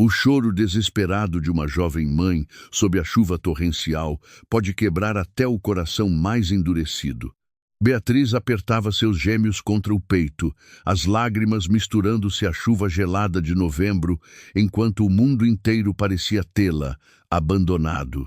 O choro desesperado de uma jovem mãe sob a chuva torrencial pode quebrar até o coração mais endurecido. Beatriz apertava seus gêmeos contra o peito, as lágrimas misturando-se à chuva gelada de novembro, enquanto o mundo inteiro parecia tê-la abandonado.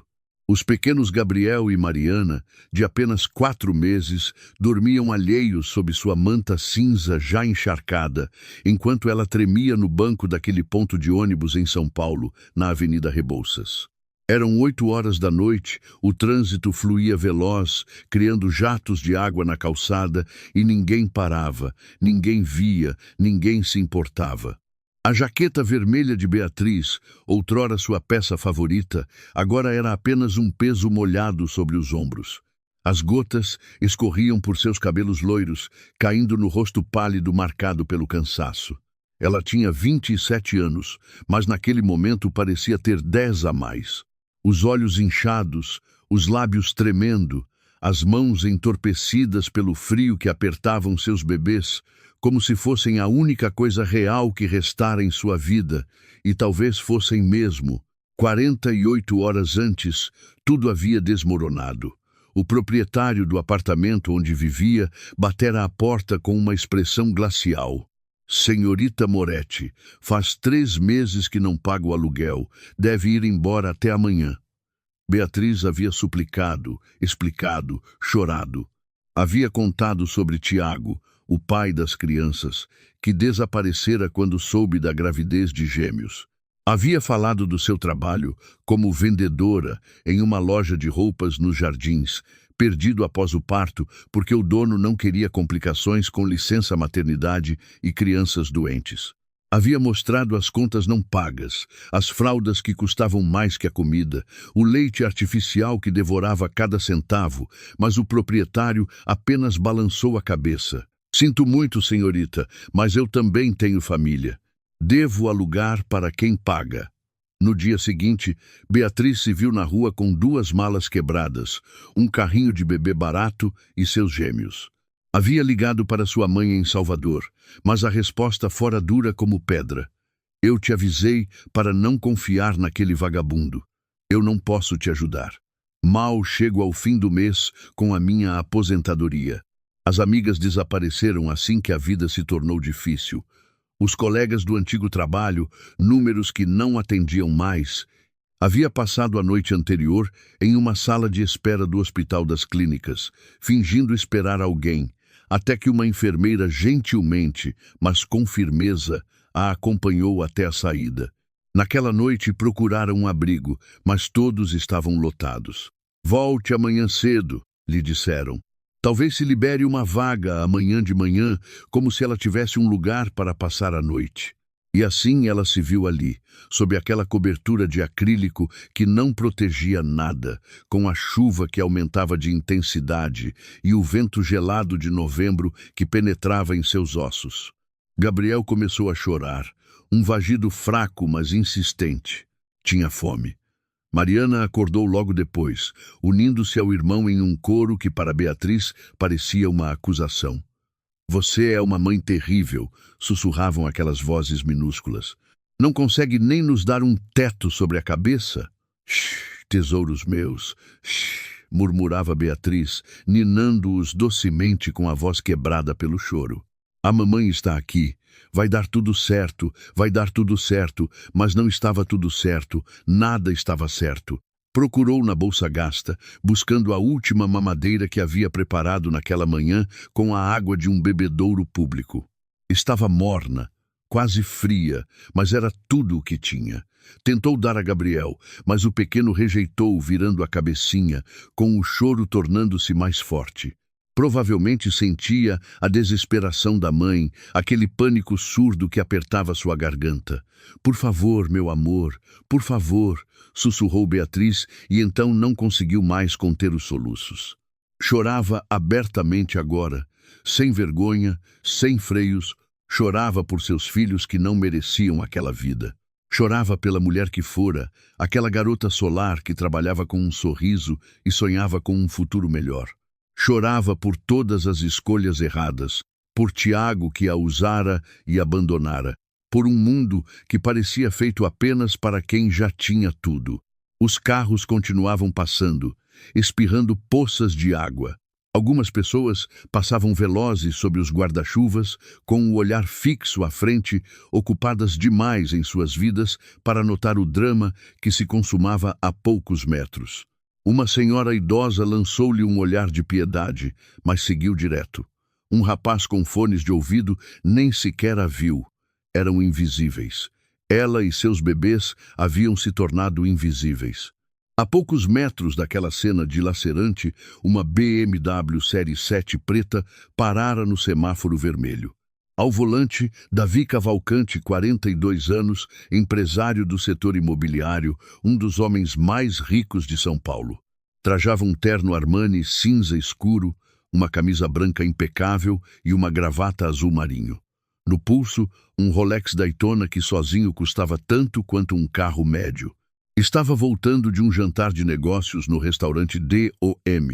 Os pequenos Gabriel e Mariana, de apenas 4 meses, dormiam alheios sob sua manta cinza já encharcada, enquanto ela tremia no banco daquele ponto de ônibus em São Paulo, na Avenida Rebouças. Eram 8 horas da noite, o trânsito fluía veloz, criando jatos de água na calçada, e ninguém parava, ninguém via, ninguém se importava. A jaqueta vermelha de Beatriz, outrora sua peça favorita, agora era apenas um peso molhado sobre os ombros. As gotas escorriam por seus cabelos loiros, caindo no rosto pálido marcado pelo cansaço. Ela tinha 27 anos, mas naquele momento parecia ter 10 a mais. Os olhos inchados, os lábios tremendo, as mãos entorpecidas pelo frio que apertavam seus bebês, como se fossem a única coisa real que restara em sua vida, e talvez fossem mesmo. 48 horas antes, tudo havia desmoronado. O proprietário do apartamento onde vivia batera à porta com uma expressão glacial. Senhorita Moretti, faz 3 meses que não paga o aluguel, deve ir embora até amanhã. Beatriz havia suplicado, explicado, chorado. Havia contado sobre Tiago, o pai das crianças, que desaparecera quando soube da gravidez de gêmeos. Havia falado do seu trabalho como vendedora em uma loja de roupas nos Jardins, perdido após o parto porque o dono não queria complicações com licença maternidade e crianças doentes. Havia mostrado as contas não pagas, as fraldas que custavam mais que a comida, o leite artificial que devorava cada centavo, mas o proprietário apenas balançou a cabeça. Sinto muito, senhorita, mas eu também tenho família. Devo alugar para quem paga. No dia seguinte, Beatriz se viu na rua com 2 malas quebradas, um carrinho de bebê barato e seus gêmeos. Havia ligado para sua mãe em Salvador, mas a resposta fora dura como pedra. Eu te avisei para não confiar naquele vagabundo. Eu não posso te ajudar. Mal chego ao fim do mês com a minha aposentadoria. As amigas desapareceram assim que a vida se tornou difícil. Os colegas do antigo trabalho, números que não atendiam mais. Havia passado a noite anterior em uma sala de espera do Hospital das Clínicas, fingindo esperar alguém, até que uma enfermeira gentilmente, mas com firmeza, a acompanhou até a saída. Naquela noite procuraram um abrigo, mas todos estavam lotados. Volte amanhã cedo, lhe disseram. Talvez se libere uma vaga amanhã de manhã, como se ela tivesse um lugar para passar a noite. E assim ela se viu ali, sob aquela cobertura de acrílico que não protegia nada, com a chuva que aumentava de intensidade e o vento gelado de novembro que penetrava em seus ossos. Gabriel começou a chorar, um vagido fraco, mas insistente. Tinha fome. Mariana acordou logo depois, unindo-se ao irmão em um coro que para Beatriz parecia uma acusação. Você é uma mãe terrível, sussurravam aquelas vozes minúsculas. Não consegue nem nos dar um teto sobre a cabeça? Shhh, tesouros meus, shhh, murmurava Beatriz, ninando-os docemente com a voz quebrada pelo choro. A mamãe está aqui. Vai dar tudo certo, vai dar tudo certo, mas não estava tudo certo, nada estava certo. Procurou na bolsa gasta, buscando a última mamadeira que havia preparado naquela manhã com a água de um bebedouro público. Estava morna, quase fria, mas era tudo o que tinha. Tentou dar a Gabriel, mas o pequeno rejeitou, virando a cabecinha, com o choro tornando-se mais forte. Provavelmente sentia a desesperação da mãe, aquele pânico surdo que apertava sua garganta. Por favor, meu amor, por favor, sussurrou Beatriz e então não conseguiu mais conter os soluços. Chorava abertamente agora, sem vergonha, sem freios, chorava por seus filhos que não mereciam aquela vida. Chorava pela mulher que fora, aquela garota solar que trabalhava com um sorriso e sonhava com um futuro melhor. Chorava por todas as escolhas erradas, por Tiago que a usara e abandonara. por um mundo que parecia feito apenas para quem já tinha tudo. Os carros continuavam passando, espirrando poças de água. Algumas pessoas passavam velozes sob os guarda-chuvas, com o olhar fixo à frente, ocupadas demais em suas vidas para notar o drama que se consumava a poucos metros. Uma senhora idosa lançou-lhe um olhar de piedade, mas seguiu direto. Um rapaz com fones de ouvido nem sequer a viu. Eram invisíveis. Ela e seus bebês haviam se tornado invisíveis. A poucos metros daquela cena dilacerante, uma BMW Série 7 preta parara no semáforo vermelho. Ao volante, Davi Cavalcante, 42 anos, empresário do setor imobiliário, um dos homens mais ricos de São Paulo. Trajava um terno Armani cinza escuro, uma camisa branca impecável e uma gravata azul marinho. No pulso, um Rolex Daytona que sozinho custava tanto quanto um carro médio. Estava voltando de um jantar de negócios no restaurante DOM,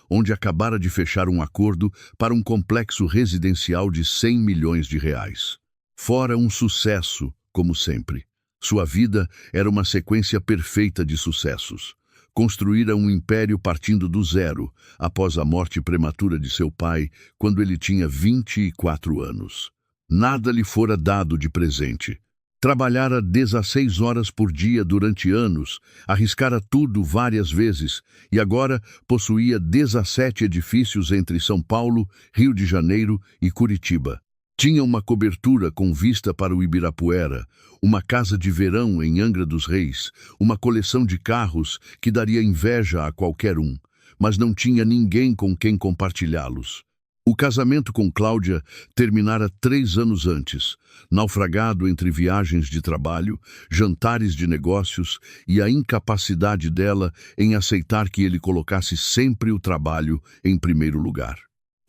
onde acabara de fechar um acordo para um complexo residencial de 100 milhões de reais. Fora um sucesso, como sempre. Sua vida era uma sequência perfeita de sucessos. Construíra um império partindo do zero, após a morte prematura de seu pai, quando ele tinha 24 anos. Nada lhe fora dado de presente. Trabalhara 16 horas por dia durante anos, arriscara tudo várias vezes e agora possuía 17 edifícios entre São Paulo, Rio de Janeiro e Curitiba. Tinha uma cobertura com vista para o Ibirapuera, uma casa de verão em Angra dos Reis, uma coleção de carros que daria inveja a qualquer um, mas não tinha ninguém com quem compartilhá-los. O casamento com Cláudia terminara 3 anos antes, naufragado entre viagens de trabalho, jantares de negócios e a incapacidade dela em aceitar que ele colocasse sempre o trabalho em primeiro lugar.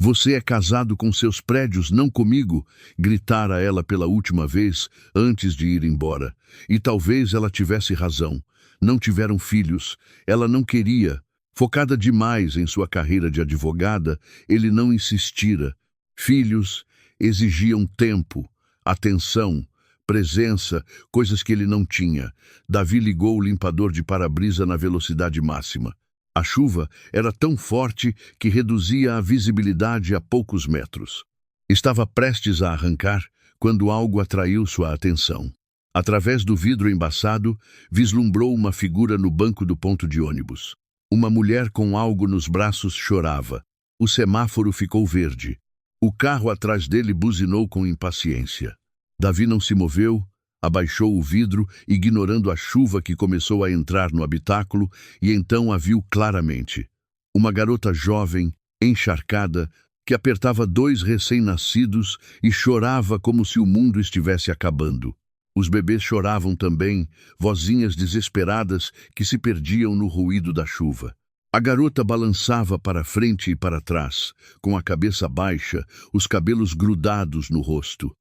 "Você é casado com seus prédios, não comigo", gritara ela pela última vez antes de ir embora. E talvez ela tivesse razão. Não tiveram filhos, ela não queria. Focada demais em sua carreira de advogada, ele não insistira. Filhos exigiam tempo, atenção, presença, coisas que ele não tinha. Davi ligou o limpador de para-brisa na velocidade máxima. A chuva era tão forte que reduzia a visibilidade a poucos metros. Estava prestes a arrancar quando algo atraiu sua atenção. Através do vidro embaçado, vislumbrou uma figura no banco do ponto de ônibus. Uma mulher com algo nos braços chorava. O semáforo ficou verde. O carro atrás dele buzinou com impaciência. Davi não se moveu, abaixou o vidro, ignorando a chuva que começou a entrar no habitáculo, e então a viu claramente. Uma garota jovem, encharcada, que apertava 2 recém-nascidos e chorava como se o mundo estivesse acabando. Os bebês choravam também, vozinhas desesperadas que se perdiam no ruído da chuva. A garota balançava para frente e para trás, com a cabeça baixa, os cabelos grudados no rosto.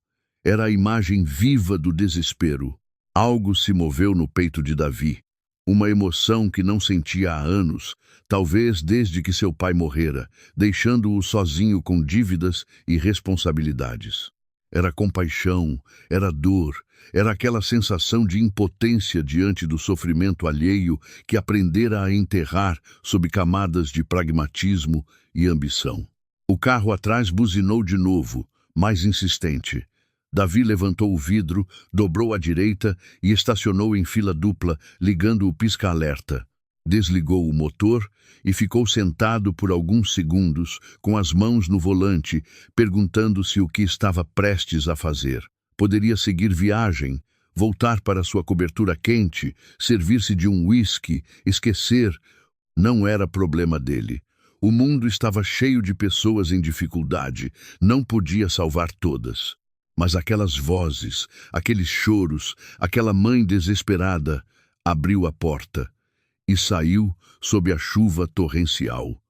Era a imagem viva do desespero. Algo se moveu no peito de Davi. Uma emoção que não sentia há anos, talvez desde que seu pai morrera, deixando-o sozinho com dívidas e responsabilidades. Era compaixão, era dor, era aquela sensação de impotência diante do sofrimento alheio que aprendera a enterrar sob camadas de pragmatismo e ambição. O carro atrás buzinou de novo, mais insistente. Davi levantou o vidro, dobrou à direita e estacionou em fila dupla, ligando o pisca-alerta. Desligou o motor e ficou sentado por alguns segundos, com as mãos no volante, perguntando-se o que estava prestes a fazer. Poderia seguir viagem, voltar para sua cobertura quente, servir-se de um uísque, esquecer. Não era problema dele. O mundo estava cheio de pessoas em dificuldade, não podia salvar todas. Mas aquelas vozes, aqueles choros, aquela mãe desesperada, abriu a porta e saiu sob a chuva torrencial.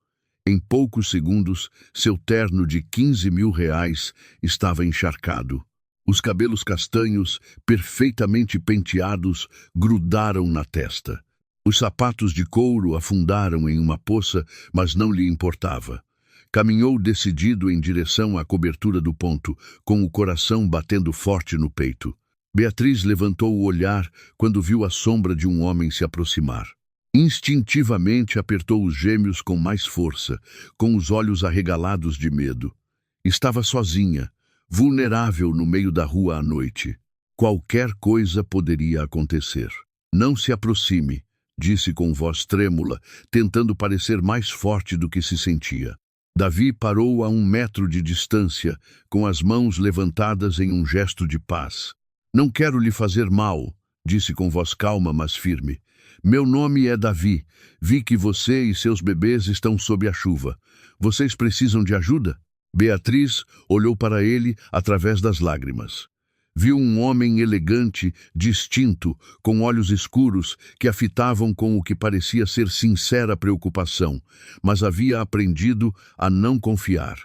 Em poucos segundos, seu terno de 15 mil reais estava encharcado. Os cabelos castanhos, perfeitamente penteados, grudaram na testa. Os sapatos de couro afundaram em uma poça, mas não lhe importava. Caminhou decidido em direção à cobertura do ponto, com o coração batendo forte no peito. Beatriz levantou o olhar quando viu a sombra de um homem se aproximar. Instintivamente apertou os gêmeos com mais força, com os olhos arregalados de medo. Estava sozinha, vulnerável no meio da rua à noite. Qualquer coisa poderia acontecer. Não se aproxime, disse com voz trêmula, tentando parecer mais forte do que se sentia. Davi parou a 1 metro de distância, com as mãos levantadas em um gesto de paz. Não quero lhe fazer mal, disse com voz calma, mas firme. Meu nome é Davi. Vi que você e seus bebês estão sob a chuva. Vocês precisam de ajuda? Beatriz olhou para ele através das lágrimas. Viu um homem elegante, distinto, com olhos escuros, que a fitavam com o que parecia ser sincera preocupação, mas havia aprendido a não confiar.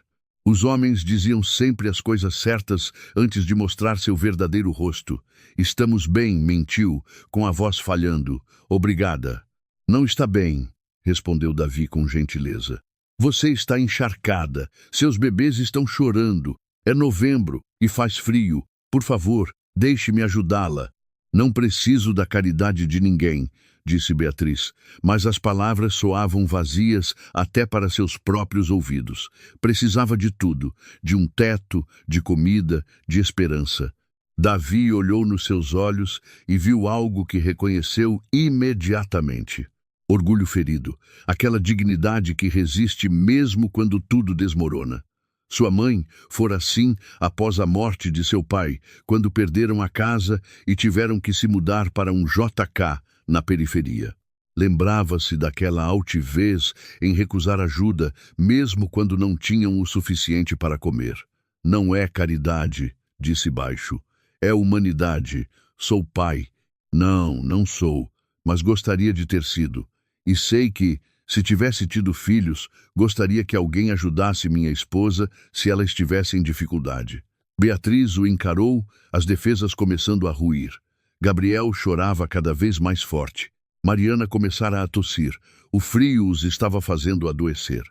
Os homens diziam sempre as coisas certas antes de mostrar seu verdadeiro rosto. Estamos bem, mentiu, com a voz falhando. Obrigada. Não está bem, respondeu Davi com gentileza. Você está encharcada, seus bebês estão chorando. É novembro e faz frio. Por favor, deixe-me ajudá-la. Não preciso da caridade de ninguém, disse Beatriz, mas as palavras soavam vazias até para seus próprios ouvidos. Precisava de tudo, de um teto, de comida, de esperança. Davi olhou nos seus olhos e viu algo que reconheceu imediatamente. Orgulho ferido, aquela dignidade que resiste mesmo quando tudo desmorona. Sua mãe fora assim após a morte de seu pai, quando perderam a casa e tiveram que se mudar para um JK na periferia. Lembrava-se daquela altivez em recusar ajuda, mesmo quando não tinham o suficiente para comer. Não é caridade, disse baixo. É humanidade. Sou pai. Não sou, mas gostaria de ter sido. E sei que, se tivesse tido filhos, gostaria que alguém ajudasse minha esposa se ela estivesse em dificuldade. Beatriz o encarou, as defesas começando a ruir. Gabriel chorava cada vez mais forte. Mariana começara a tossir. O frio os estava fazendo adoecer.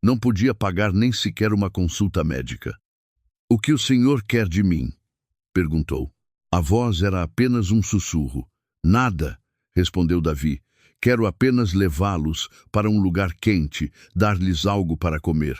Não podia pagar nem sequer uma consulta médica. "O que o senhor quer de mim?" perguntou. A voz era apenas um sussurro. "Nada", respondeu Davi. "Quero apenas levá-los para um lugar quente, dar-lhes algo para comer.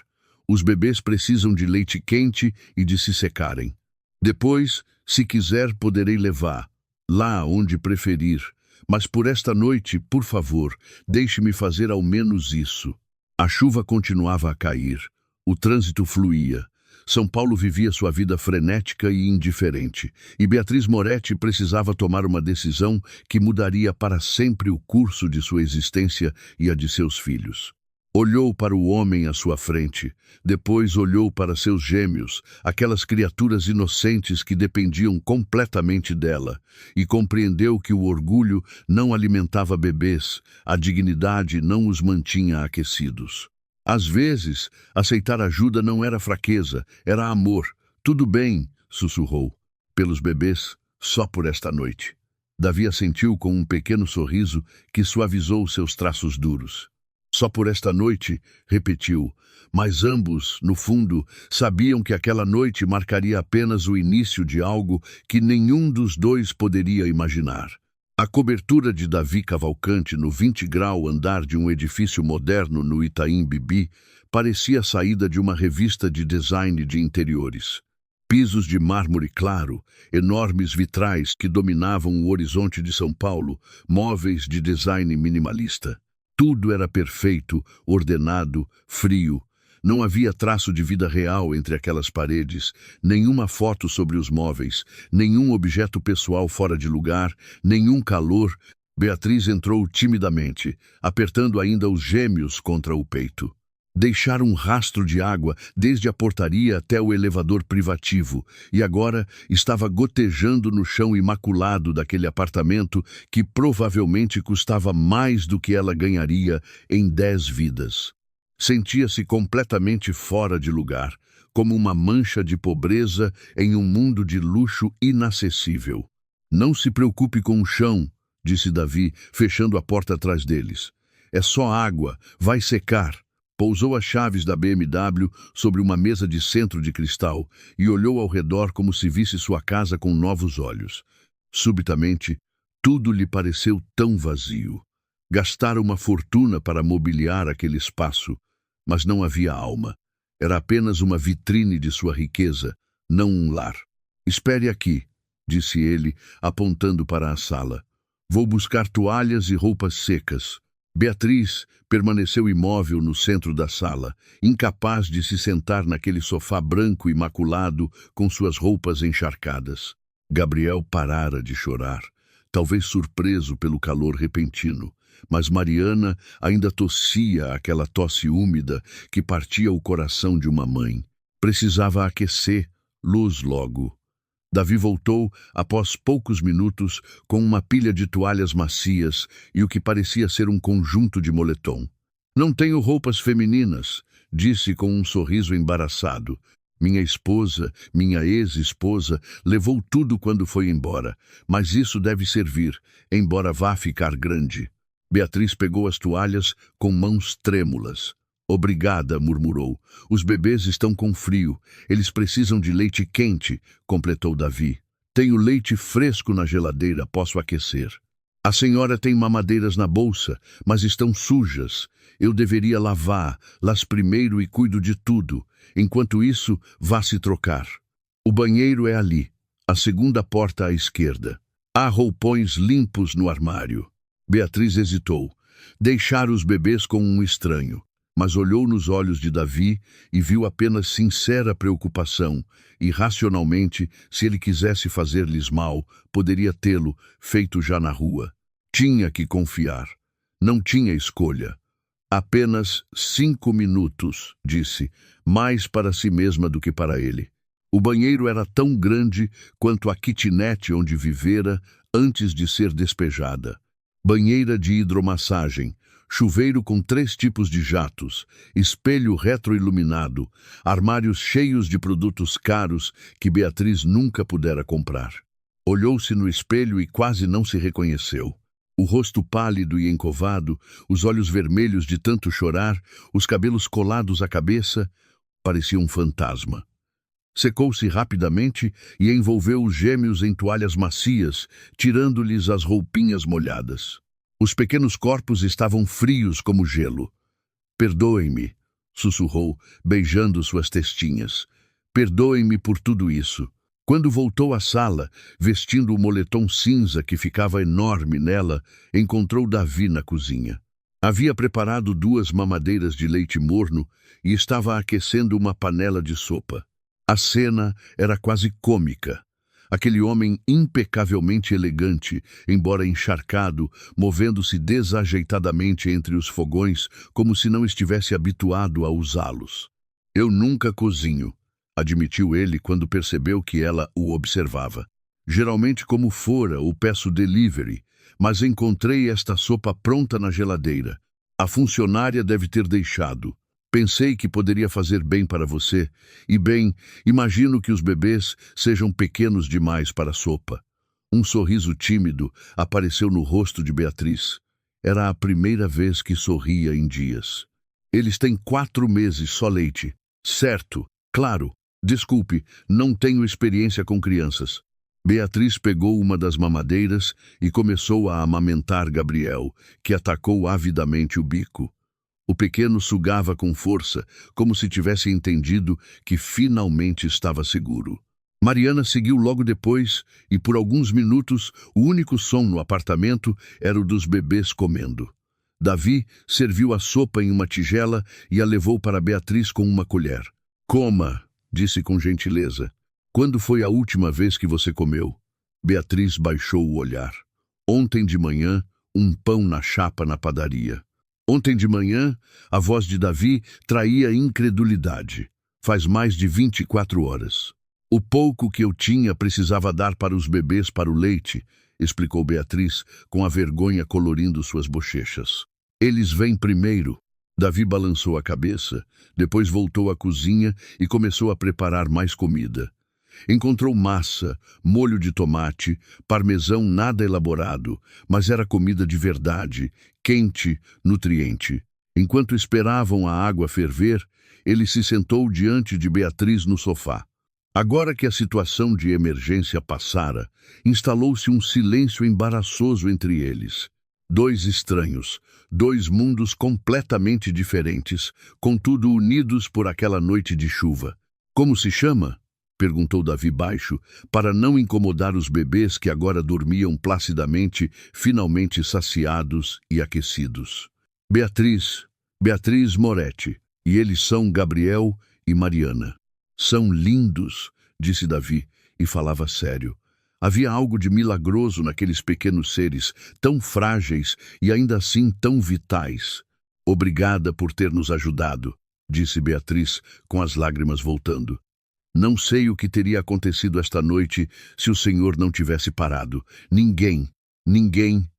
Os bebês precisam de leite quente e de se secarem. Depois, se quiser, poderei levar, lá onde preferir. Mas por esta noite, por favor, deixe-me fazer ao menos isso." A chuva continuava a cair. O trânsito fluía. São Paulo vivia sua vida frenética e indiferente, e Beatriz Moretti precisava tomar uma decisão que mudaria para sempre o curso de sua existência e a de seus filhos. Olhou para o homem à sua frente, depois olhou para seus gêmeos, aquelas criaturas inocentes que dependiam completamente dela, e compreendeu que o orgulho não alimentava bebês, a dignidade não os mantinha aquecidos. Às vezes, aceitar ajuda não era fraqueza, era amor. "Tudo bem", sussurrou. "Pelos bebês, só por esta noite." Davi assentiu com um pequeno sorriso que suavizou seus traços duros. "Só por esta noite", repetiu, mas ambos, no fundo, sabiam que aquela noite marcaria apenas o início de algo que nenhum dos dois poderia imaginar. A cobertura de Davi Cavalcante no 20° andar de um edifício moderno no Itaim Bibi parecia a saída de uma revista de design de interiores. Pisos de mármore claro, enormes vitrais que dominavam o horizonte de São Paulo, móveis de design minimalista. Tudo era perfeito, ordenado, frio. Não havia traço de vida real entre aquelas paredes, nenhuma foto sobre os móveis, nenhum objeto pessoal fora de lugar, nenhum calor. Beatriz entrou timidamente, apertando ainda os gêmeos contra o peito. Deixaram um rastro de água desde a portaria até o elevador privativo, e agora estava gotejando no chão imaculado daquele apartamento que provavelmente custava mais do que ela ganharia em 10 vidas. Sentia-se completamente fora de lugar, como uma mancha de pobreza em um mundo de luxo inacessível. "Não se preocupe com o chão", disse Davi, fechando a porta atrás deles. "É só água, vai secar." Pousou as chaves da BMW sobre uma mesa de centro de cristal e olhou ao redor como se visse sua casa com novos olhos. Subitamente, tudo lhe pareceu tão vazio. Gastara uma fortuna para mobiliar aquele espaço, mas não havia alma. Era apenas uma vitrine de sua riqueza, não um lar. Espere aqui, disse ele, apontando para a sala. Vou buscar toalhas e roupas secas. Beatriz permaneceu imóvel no centro da sala, incapaz de se sentar naquele sofá branco imaculado com suas roupas encharcadas. Gabriel parara de chorar, talvez surpreso pelo calor repentino, mas Mariana ainda tossia aquela tosse úmida que partia o coração de uma mãe. Precisava aquecer, luz logo. Davi voltou, após poucos minutos, com uma pilha de toalhas macias e o que parecia ser um conjunto de moletom. Não tenho roupas femininas, disse com um sorriso embaraçado. Minha esposa, minha ex-esposa, levou tudo quando foi embora, mas isso deve servir, embora vá ficar grande. Beatriz pegou as toalhas com mãos trêmulas. Obrigada, murmurou. Os bebês estão com frio. Eles precisam de leite quente, completou Davi. Tenho leite fresco na geladeira, posso aquecer. A senhora tem mamadeiras na bolsa, mas estão sujas. Eu deveria lavá-las primeiro e cuido de tudo. Enquanto isso, vá se trocar. O banheiro é ali, a segunda porta à esquerda. Há roupões limpos no armário. Beatriz hesitou. Deixar os bebês com um estranho. Mas olhou nos olhos de Davi e viu apenas sincera preocupação, e racionalmente, se ele quisesse fazer-lhes mal, poderia tê-lo feito já na rua. Tinha que confiar. Não tinha escolha. Apenas 5 minutos, disse, mais para si mesma do que para ele. O banheiro era tão grande quanto a kitnet onde vivera antes de ser despejada. Banheira de hidromassagem, chuveiro com 3 tipos de jatos, espelho retroiluminado, armários cheios de produtos caros que Beatriz nunca pudera comprar. Olhou-se no espelho e quase não se reconheceu. O rosto pálido e encovado, os olhos vermelhos de tanto chorar, os cabelos colados à cabeça, parecia um fantasma. Secou-se rapidamente e envolveu os gêmeos em toalhas macias, tirando-lhes as roupinhas molhadas. Os pequenos corpos estavam frios como gelo. Perdoem-me, sussurrou, beijando suas testinhas. Perdoem-me por tudo isso. Quando voltou à sala, vestindo o moletom cinza que ficava enorme nela, encontrou Davi na cozinha. Havia preparado 2 mamadeiras de leite morno e estava aquecendo uma panela de sopa. A cena era quase cômica. Aquele homem impecavelmente elegante, embora encharcado, movendo-se desajeitadamente entre os fogões, como se não estivesse habituado a usá-los. Eu nunca cozinho, admitiu ele quando percebeu que ela o observava. Geralmente, como fora, o peço delivery, mas encontrei esta sopa pronta na geladeira. A funcionária deve ter deixado. Pensei que poderia fazer bem para você, e bem, imagino que os bebês sejam pequenos demais para a sopa. Um sorriso tímido apareceu no rosto de Beatriz. Era a primeira vez que sorria em dias. Eles têm 4 meses só leite. Certo, claro. Desculpe, não tenho experiência com crianças. Beatriz pegou uma das mamadeiras e começou a amamentar Gabriel, que atacou avidamente o bico. O pequeno sugava com força, como se tivesse entendido que finalmente estava seguro. Mariana seguiu logo depois e, por alguns minutos, o único som no apartamento era o dos bebês comendo. Davi serviu a sopa em uma tigela e a levou para Beatriz com uma colher. Coma, disse com gentileza. Quando foi a última vez que você comeu? Beatriz baixou o olhar. Ontem de manhã, um pão na chapa na padaria. Ontem de manhã, a voz de Davi traía incredulidade. Faz mais de 24 horas. O pouco que eu tinha precisava dar para os bebês para o leite, explicou Beatriz, com a vergonha colorindo suas bochechas. Eles vêm primeiro. Davi balançou a cabeça, depois voltou à cozinha e começou a preparar mais comida. Encontrou massa, molho de tomate, parmesão nada elaborado, mas era comida de verdade, quente, nutriente. Enquanto esperavam a água ferver, ele se sentou diante de Beatriz no sofá. Agora que a situação de emergência passara, instalou-se um silêncio embaraçoso entre eles. Dois estranhos, dois mundos completamente diferentes, contudo unidos por aquela noite de chuva. Como se chama? Perguntou Davi baixo, para não incomodar os bebês que agora dormiam placidamente, finalmente saciados e aquecidos. Beatriz Moretti, e eles são Gabriel e Mariana. São lindos, disse Davi, e falava sério. Havia algo de milagroso naqueles pequenos seres, tão frágeis e ainda assim tão vitais. Obrigada por ter nos ajudado, disse Beatriz, com as lágrimas voltando. Não sei o que teria acontecido esta noite se o Senhor não tivesse parado. Ninguém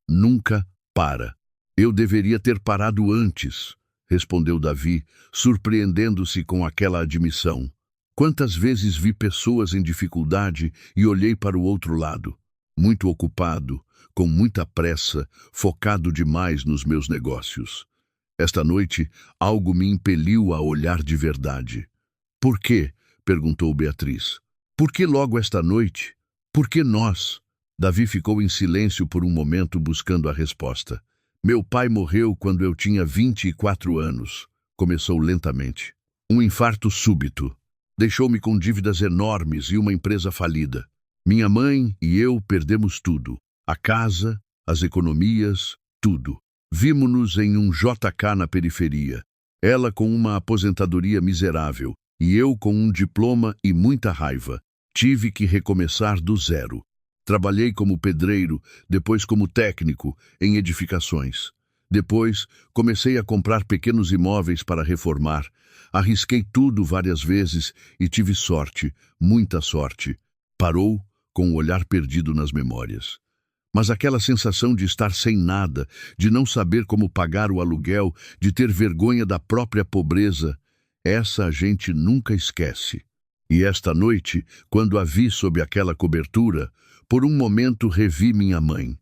nunca para. Eu deveria ter parado antes, respondeu Davi, surpreendendo-se com aquela admissão. Quantas vezes vi pessoas em dificuldade e olhei para o outro lado, muito ocupado, com muita pressa, focado demais nos meus negócios. Esta noite, algo me impeliu a olhar de verdade. Por quê? Perguntou Beatriz. Por que logo esta noite? Por que nós? Davi ficou em silêncio por um momento buscando a resposta. Meu pai morreu quando eu tinha 24 anos, começou lentamente. Um infarto súbito. Deixou-me com dívidas enormes e uma empresa falida. Minha mãe e eu perdemos tudo. A casa, as economias, tudo. Vimo-nos em um JK na periferia. Ela com uma aposentadoria miserável e eu com um diploma e muita raiva. Tive que recomeçar do zero. Trabalhei como pedreiro, depois como técnico em edificações. Depois, comecei a comprar pequenos imóveis para reformar. Arrisquei tudo várias vezes e tive sorte, muita sorte. Parou, com o olhar perdido nas memórias. Mas aquela sensação de estar sem nada, de não saber como pagar o aluguel, de ter vergonha da própria pobreza, essa a gente nunca esquece. E esta noite, quando a vi sob aquela cobertura, por um momento revi minha mãe.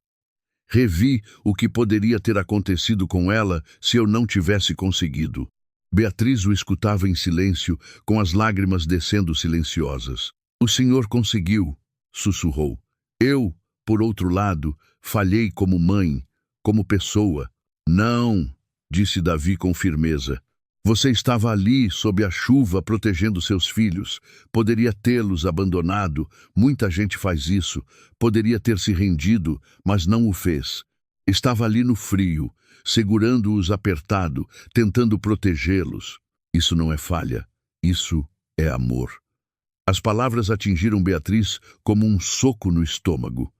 Revi o que poderia ter acontecido com ela se eu não tivesse conseguido. Beatriz o escutava em silêncio, com as lágrimas descendo silenciosas. O senhor conseguiu, sussurrou. Eu, por outro lado, falhei como mãe, como pessoa. Não, disse Davi com firmeza. Você estava ali, sob a chuva, protegendo seus filhos. Poderia tê-los abandonado, muita gente faz isso. Poderia ter se rendido, mas não o fez. Estava ali no frio, segurando-os apertado, tentando protegê-los. Isso não é falha, isso é amor. As palavras atingiram Beatriz como um soco no estômago.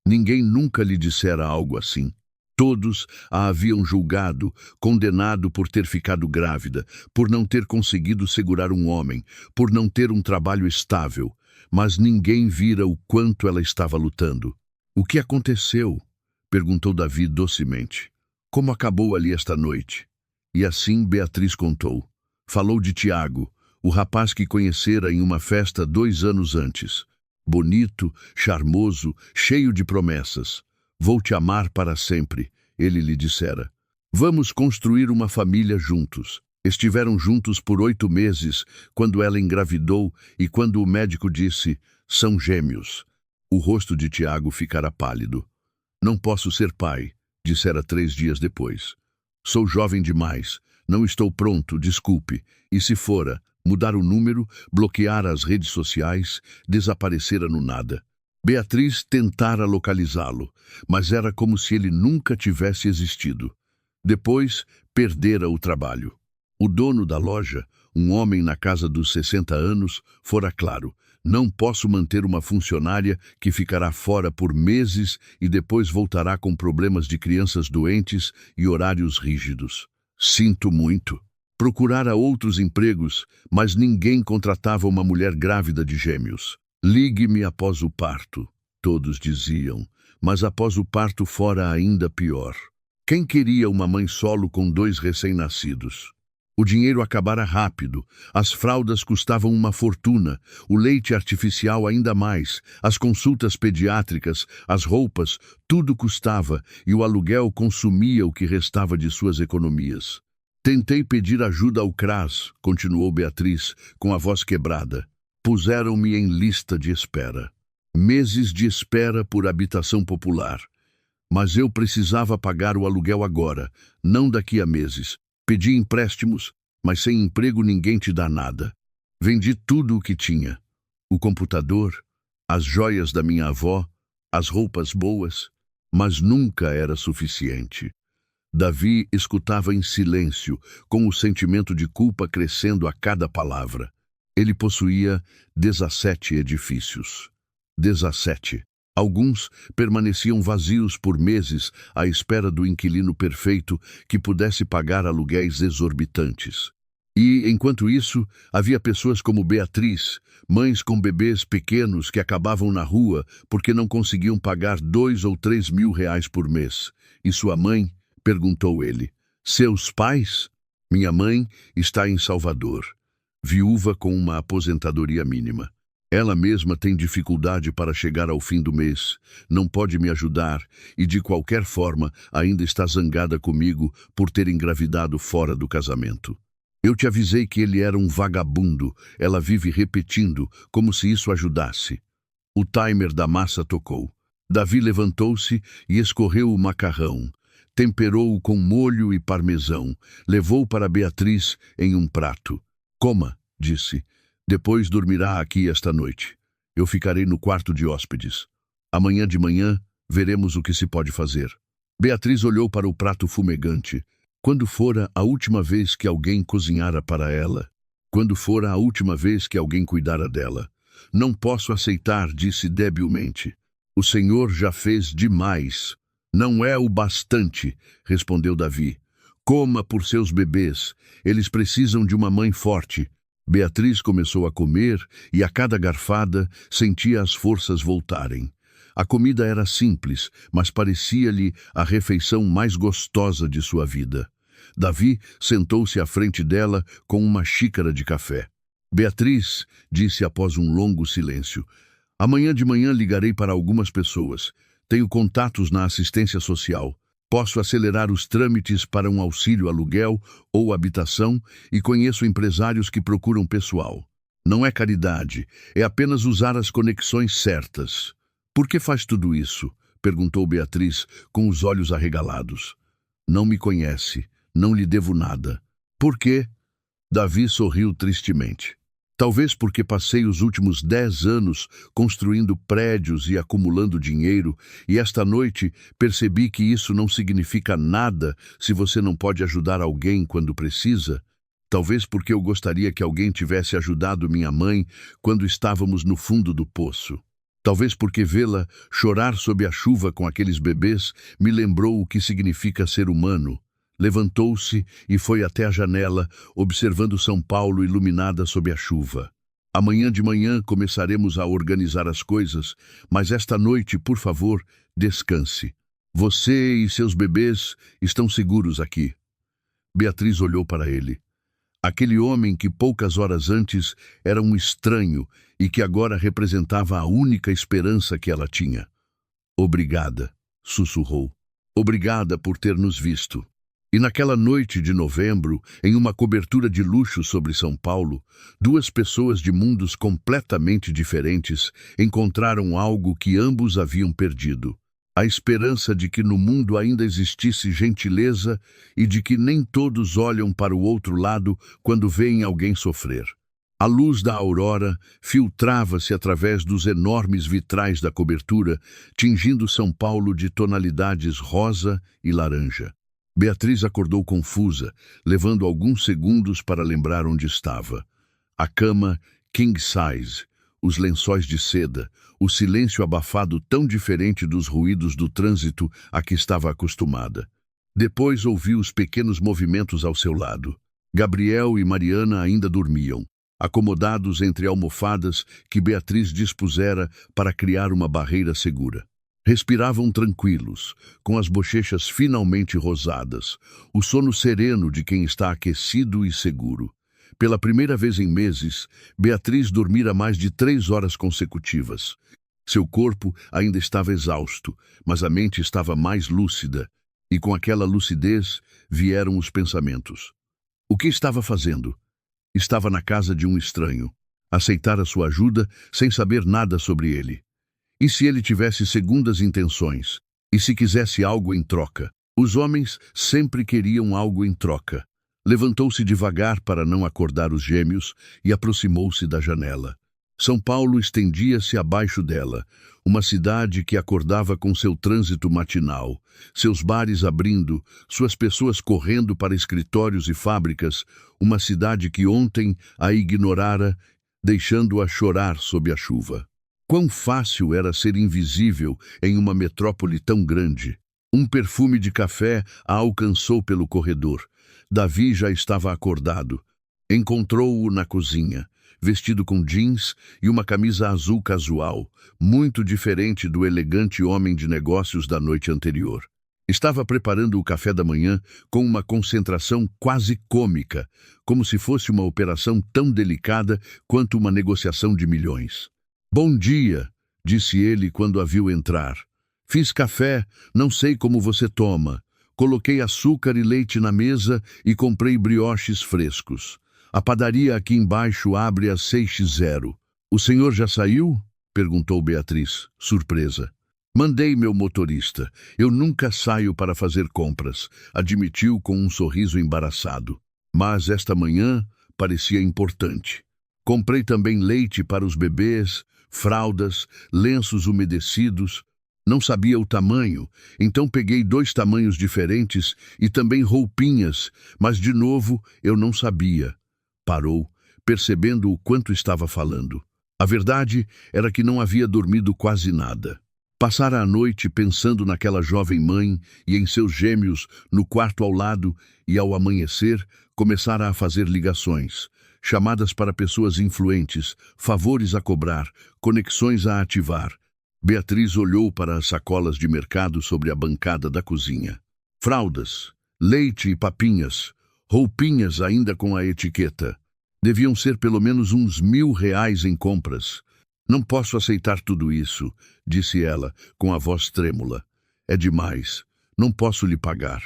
Ninguém nunca lhe dissera algo assim. Todos a haviam julgado, condenado por ter ficado grávida, por não ter conseguido segurar um homem, por não ter um trabalho estável, mas ninguém vira o quanto ela estava lutando. O que aconteceu? Perguntou Davi docemente. Como acabou ali esta noite? E assim Beatriz contou. Falou de Tiago, o rapaz que conhecera em uma festa 2 anos antes. Bonito, charmoso, cheio de promessas. Vou te amar para sempre, ele lhe dissera. Vamos construir uma família juntos. Estiveram juntos por 8 meses, quando ela engravidou e quando o médico disse, são gêmeos. O rosto de Tiago ficara pálido. Não posso ser pai, dissera 3 dias depois. Sou jovem demais, não estou pronto, desculpe. E se fora, mudar o número, bloquear as redes sociais, desaparecera no nada. Beatriz tentara localizá-lo, mas era como se ele nunca tivesse existido. Depois, perdera o trabalho. O dono da loja, um homem na casa dos 60 anos, fora claro, não posso manter uma funcionária que ficará fora por meses e depois voltará com problemas de crianças doentes e horários rígidos. Sinto muito. Procurara outros empregos, mas ninguém contratava uma mulher grávida de gêmeos. Ligue-me após o parto, todos diziam, mas após o parto fora ainda pior. Quem queria uma mãe solo com 2 recém-nascidos? O dinheiro acabara rápido, as fraldas custavam uma fortuna, o leite artificial ainda mais, as consultas pediátricas, as roupas, tudo custava e o aluguel consumia o que restava de suas economias. Tentei pedir ajuda ao CRAS, continuou Beatriz, com a voz quebrada. Puseram-me em lista de espera. Meses de espera por habitação popular. Mas eu precisava pagar o aluguel agora, não daqui a meses. Pedi empréstimos, mas sem emprego ninguém te dá nada. Vendi tudo o que tinha. O computador, as joias da minha avó, as roupas boas, mas nunca era suficiente. Davi escutava em silêncio, com o sentimento de culpa crescendo a cada palavra. Ele possuía 17 edifícios. 17. Alguns permaneciam vazios por meses à espera do inquilino perfeito que pudesse pagar aluguéis exorbitantes. E, enquanto isso, havia pessoas como Beatriz, mães com bebês pequenos que acabavam na rua porque não conseguiam pagar 2 ou 3 mil reais por mês. E sua mãe? Perguntou ele. Seus pais? Minha mãe está em Salvador, viúva com uma aposentadoria mínima. Ela mesma tem dificuldade para chegar ao fim do mês, não pode me ajudar e, de qualquer forma, ainda está zangada comigo por ter engravidado fora do casamento. Eu te avisei que ele era um vagabundo, ela vive repetindo, como se isso ajudasse. O timer da massa tocou. Davi levantou-se e escorreu o macarrão. Temperou-o com molho e parmesão. Levou para Beatriz em um prato. Coma, disse. Depois dormirá aqui esta noite. Eu ficarei no quarto de hóspedes. Amanhã de manhã, veremos o que se pode fazer. Beatriz olhou para o prato fumegante. Quando fora a última vez que alguém cozinhara para ela? Quando fora a última vez que alguém cuidara dela? Não posso aceitar, disse debilmente. O Senhor já fez demais. Não é o bastante, respondeu Davi. Coma por seus bebês. Eles precisam de uma mãe forte. Beatriz começou a comer e a cada garfada sentia as forças voltarem. A comida era simples, mas parecia-lhe a refeição mais gostosa de sua vida. Davi sentou-se à frente dela com uma xícara de café. Beatriz, disse após um longo silêncio, amanhã de manhã ligarei para algumas pessoas. Tenho contatos na assistência social. Posso acelerar os trâmites para um auxílio aluguel ou habitação e conheço empresários que procuram pessoal. Não é caridade, é apenas usar as conexões certas. Por que faz tudo isso? Perguntou Beatriz com os olhos arregalados. Não me conhece, não lhe devo nada. Por quê? Davi sorriu tristemente. Talvez porque passei os últimos 10 anos construindo prédios e acumulando dinheiro, e esta noite percebi que isso não significa nada se você não pode ajudar alguém quando precisa. Talvez porque eu gostaria que alguém tivesse ajudado minha mãe quando estávamos no fundo do poço. Talvez porque vê-la chorar sob a chuva com aqueles bebês me lembrou o que significa ser humano. Levantou-se e foi até a janela, observando São Paulo iluminada sob a chuva. Amanhã de manhã começaremos a organizar as coisas, mas esta noite, por favor, descanse. Você e seus bebês estão seguros aqui. Beatriz olhou para ele. Aquele homem que poucas horas antes era um estranho e que agora representava a única esperança que ela tinha. Obrigada, sussurrou. Obrigada por ter nos visto. E naquela noite de novembro, em uma cobertura de luxo sobre São Paulo, duas pessoas de mundos completamente diferentes encontraram algo que ambos haviam perdido. A esperança de que no mundo ainda existisse gentileza e de que nem todos olham para o outro lado quando veem alguém sofrer. A luz da aurora filtrava-se através dos enormes vitrais da cobertura, tingindo São Paulo de tonalidades rosa e laranja. Beatriz acordou confusa, levando alguns segundos para lembrar onde estava. A cama king size, os lençóis de seda, o silêncio abafado tão diferente dos ruídos do trânsito a que estava acostumada. Depois ouviu os pequenos movimentos ao seu lado. Gabriel e Mariana ainda dormiam, acomodados entre almofadas que Beatriz dispusera para criar uma barreira segura. Respiravam tranquilos, com as bochechas finalmente rosadas, o sono sereno de quem está aquecido e seguro. Pela primeira vez em meses, Beatriz dormira mais de 3 horas consecutivas. Seu corpo ainda estava exausto, mas a mente estava mais lúcida, e com aquela lucidez vieram os pensamentos. O que estava fazendo? Estava na casa de um estranho. Aceitar a sua ajuda sem saber nada sobre ele. E se ele tivesse segundas intenções? E se quisesse algo em troca? Os homens sempre queriam algo em troca. Levantou-se devagar para não acordar os gêmeos e aproximou-se da janela. São Paulo estendia-se abaixo dela, uma cidade que acordava com seu trânsito matinal, seus bares abrindo, suas pessoas correndo para escritórios e fábricas, uma cidade que ontem a ignorara, deixando-a chorar sob a chuva. Quão fácil era ser invisível em uma metrópole tão grande. Um perfume de café a alcançou pelo corredor. Davi já estava acordado. Encontrou-o na cozinha, vestido com jeans e uma camisa azul casual, muito diferente do elegante homem de negócios da noite anterior. Estava preparando o café da manhã com uma concentração quase cômica, como se fosse uma operação tão delicada quanto uma negociação de milhões. "Bom dia", disse ele quando a viu entrar. "Fiz café, não sei como você toma. Coloquei açúcar e leite na mesa e comprei brioches frescos. A padaria aqui embaixo abre às 6h. O senhor já saiu?" perguntou Beatriz, surpresa. "Mandei meu motorista. Eu nunca saio para fazer compras", admitiu com um sorriso embaraçado. Mas esta manhã parecia importante. "Comprei também leite para os bebês, fraldas, lenços umedecidos. Não sabia o tamanho, então peguei 2 tamanhos diferentes e também roupinhas, mas de novo eu não sabia." Parou, percebendo o quanto estava falando. A verdade era que não havia dormido quase nada. Passara a noite pensando naquela jovem mãe e em seus gêmeos no quarto ao lado e, ao amanhecer, começara a fazer ligações, chamadas para pessoas influentes, favores a cobrar, conexões a ativar. Beatriz olhou para as sacolas de mercado sobre a bancada da cozinha. Fraldas, leite e papinhas, roupinhas ainda com a etiqueta. Deviam ser pelo menos uns R$ 1.000 em compras. "Não posso aceitar tudo isso", disse ela, com a voz trêmula. "É demais. Não posso lhe pagar."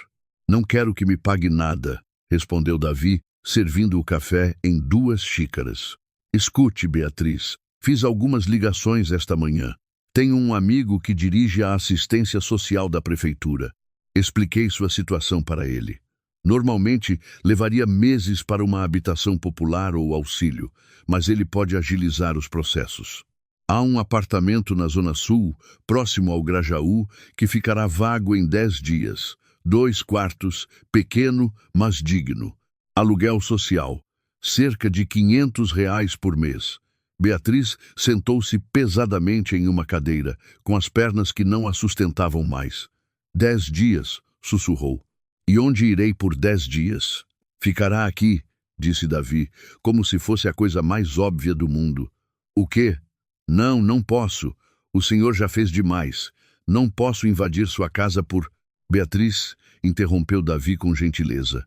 "Não quero que me pague nada", respondeu Davi, servindo o café em 2 xícaras. "Escute, Beatriz, fiz algumas ligações esta manhã. Tenho um amigo que dirige a assistência social da prefeitura. Expliquei sua situação para ele. Normalmente, levaria meses para uma habitação popular ou auxílio, mas ele pode agilizar os processos. Há um apartamento na Zona Sul, próximo ao Grajaú, que ficará vago em 10 dias. 2 quartos, pequeno, mas digno. Aluguel social, cerca de R$ 500 por mês." Beatriz sentou-se pesadamente em uma cadeira, com as pernas que não a sustentavam mais. 10 dias, sussurrou. "E onde irei por 10 dias? Ficará aqui", disse Davi, como se fosse a coisa mais óbvia do mundo. "O quê?" "Não, não posso. O senhor já fez demais. Não posso invadir sua casa por..." Beatriz interrompeu Davi com gentileza.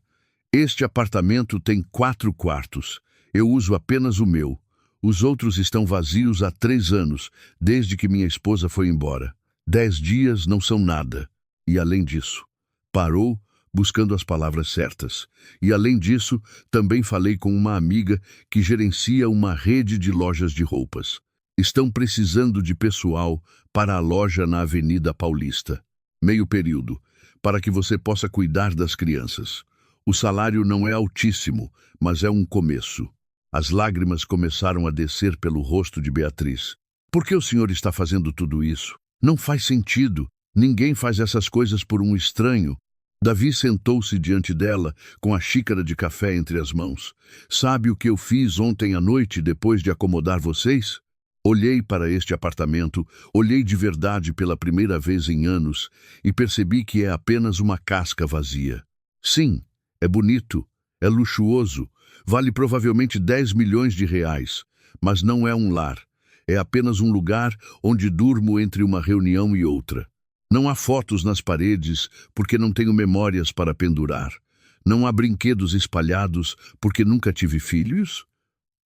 "Este apartamento tem 4 quartos. Eu uso apenas o meu. Os outros estão vazios há 3 anos, desde que minha esposa foi embora. 10 dias não são nada. E além disso..." Parou, buscando as palavras certas. "E além disso, também falei com uma amiga que gerencia uma rede de lojas de roupas. Estão precisando de pessoal para a loja na Avenida Paulista. Meio período, para que você possa cuidar das crianças. O salário não é altíssimo, mas é um começo." As lágrimas começaram a descer pelo rosto de Beatriz. "Por que o senhor está fazendo tudo isso? Não faz sentido. Ninguém faz essas coisas por um estranho." Davi sentou-se diante dela, com a xícara de café entre as mãos. "Sabe o que eu fiz ontem à noite depois de acomodar vocês? Olhei para este apartamento, olhei de verdade pela primeira vez em anos e percebi que é apenas uma casca vazia. Sim, é bonito, é luxuoso, vale provavelmente R$ 10 milhões, mas não é um lar. É apenas um lugar onde durmo entre uma reunião e outra. Não há fotos nas paredes porque não tenho memórias para pendurar. Não há brinquedos espalhados porque nunca tive filhos.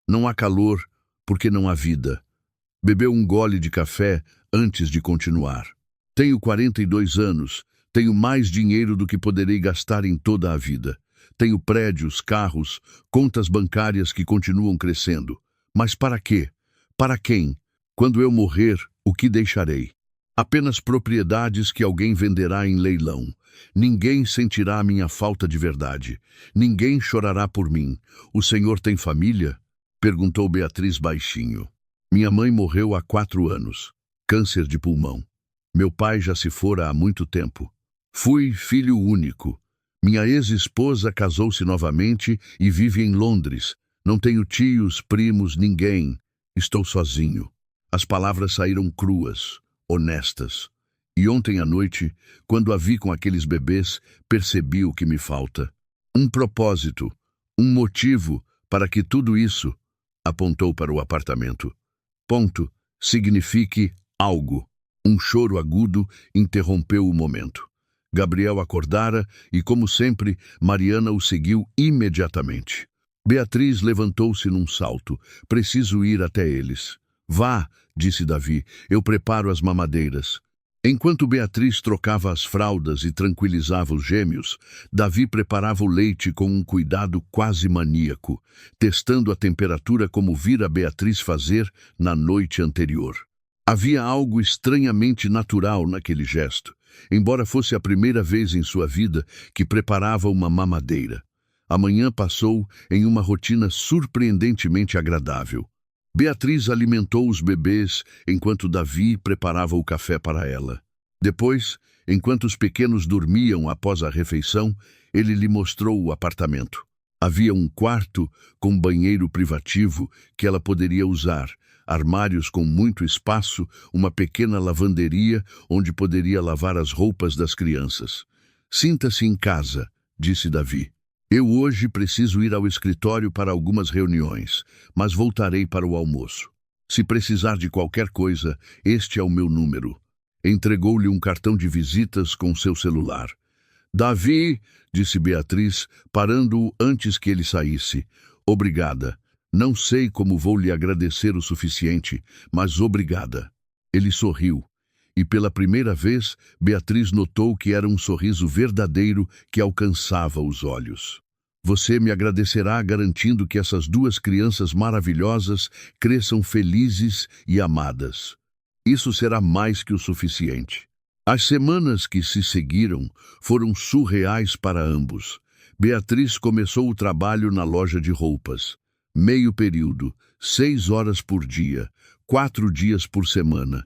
Não há calor porque não há vida." Bebeu um gole de café antes de continuar. "Tenho 42 anos, tenho mais dinheiro do que poderei gastar em toda a vida. Tenho prédios, carros, contas bancárias que continuam crescendo. Mas para quê? Para quem? Quando eu morrer, o que deixarei? Apenas propriedades que alguém venderá em leilão. Ninguém sentirá a minha falta de verdade. Ninguém chorará por mim. O senhor tem família? Perguntou Beatriz baixinho. Minha mãe morreu há 4 anos. Câncer de pulmão. Meu pai já se fora há muito tempo. Fui filho único. Minha ex-esposa casou-se novamente e vive em Londres. Não tenho tios, primos, ninguém. Estou sozinho. As palavras saíram cruas, honestas. E ontem à noite, quando a vi com aqueles bebês, percebi o que me falta. Um propósito, um motivo para que tudo isso, apontou para o apartamento. Ponto, signifique algo. Um choro agudo interrompeu o momento. Gabriel acordara e, como sempre, Mariana o seguiu imediatamente. Beatriz levantou-se num salto. Preciso ir até eles. Vá, disse Davi, eu preparo as mamadeiras. Enquanto Beatriz trocava as fraldas e tranquilizava os gêmeos, Davi preparava o leite com um cuidado quase maníaco, testando a temperatura como vira Beatriz fazer na noite anterior. Havia algo estranhamente natural naquele gesto, embora fosse a primeira vez em sua vida que preparava uma mamadeira. A manhã passou em uma rotina surpreendentemente agradável. Beatriz alimentou os bebês enquanto Davi preparava o café para ela. Depois, enquanto os pequenos dormiam após a refeição, ele lhe mostrou o apartamento. Havia um quarto com banheiro privativo que ela poderia usar, armários com muito espaço, uma pequena lavanderia onde poderia lavar as roupas das crianças. Sinta-se em casa, disse Davi. Eu hoje preciso ir ao escritório para algumas reuniões, mas voltarei para o almoço. Se precisar de qualquer coisa, este é o meu número. Entregou-lhe um cartão de visitas com seu celular. Davi, disse Beatriz, parando-o antes que ele saísse. Obrigada. Não sei como vou lhe agradecer o suficiente, mas obrigada. Ele sorriu. E pela primeira vez, Beatriz notou que era um sorriso verdadeiro que alcançava os olhos. Você me agradecerá garantindo que essas 2 crianças maravilhosas cresçam felizes e amadas. Isso será mais que o suficiente. As semanas que se seguiram foram surreais para ambos. Beatriz começou o trabalho na loja de roupas. Meio período, 6 horas por dia, 4 dias por semana.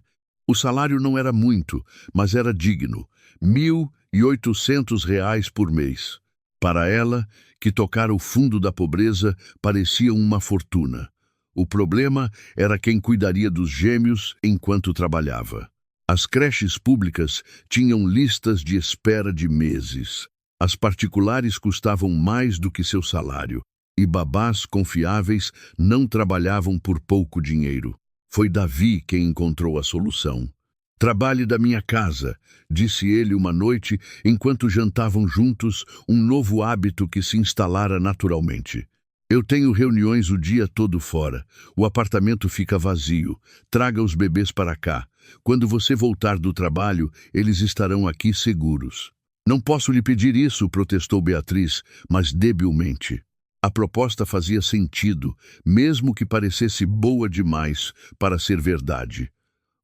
O salário não era muito, mas era digno, R$ 1.800 por mês. Para ela, que tocara o fundo da pobreza, parecia uma fortuna. O problema era quem cuidaria dos gêmeos enquanto trabalhava. As creches públicas tinham listas de espera de meses. As particulares custavam mais do que seu salário, e babás confiáveis não trabalhavam por pouco dinheiro. Foi Davi quem encontrou a solução. Trabalhe da minha casa, disse ele uma noite, enquanto jantavam juntos, um novo hábito que se instalara naturalmente. Eu tenho reuniões o dia todo fora. O apartamento fica vazio. Traga os bebês para cá. Quando você voltar do trabalho, eles estarão aqui seguros. Não posso lhe pedir isso, protestou Beatriz, mas debilmente. A proposta fazia sentido, mesmo que parecesse boa demais para ser verdade.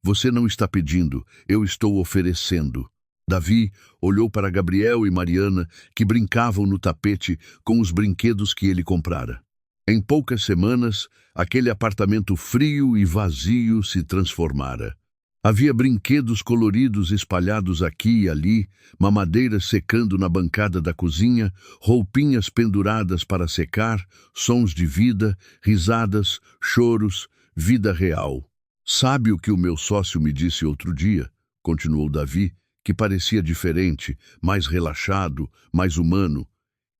Você não está pedindo, eu estou oferecendo. Davi olhou para Gabriel e Mariana, que brincavam no tapete com os brinquedos que ele comprara. Em poucas semanas, aquele apartamento frio e vazio se transformara. Havia brinquedos coloridos espalhados aqui e ali, mamadeiras secando na bancada da cozinha, roupinhas penduradas para secar, sons de vida, risadas, choros, vida real. Sabe o que o meu sócio me disse outro dia? Continuou Davi, que parecia diferente, mais relaxado, mais humano,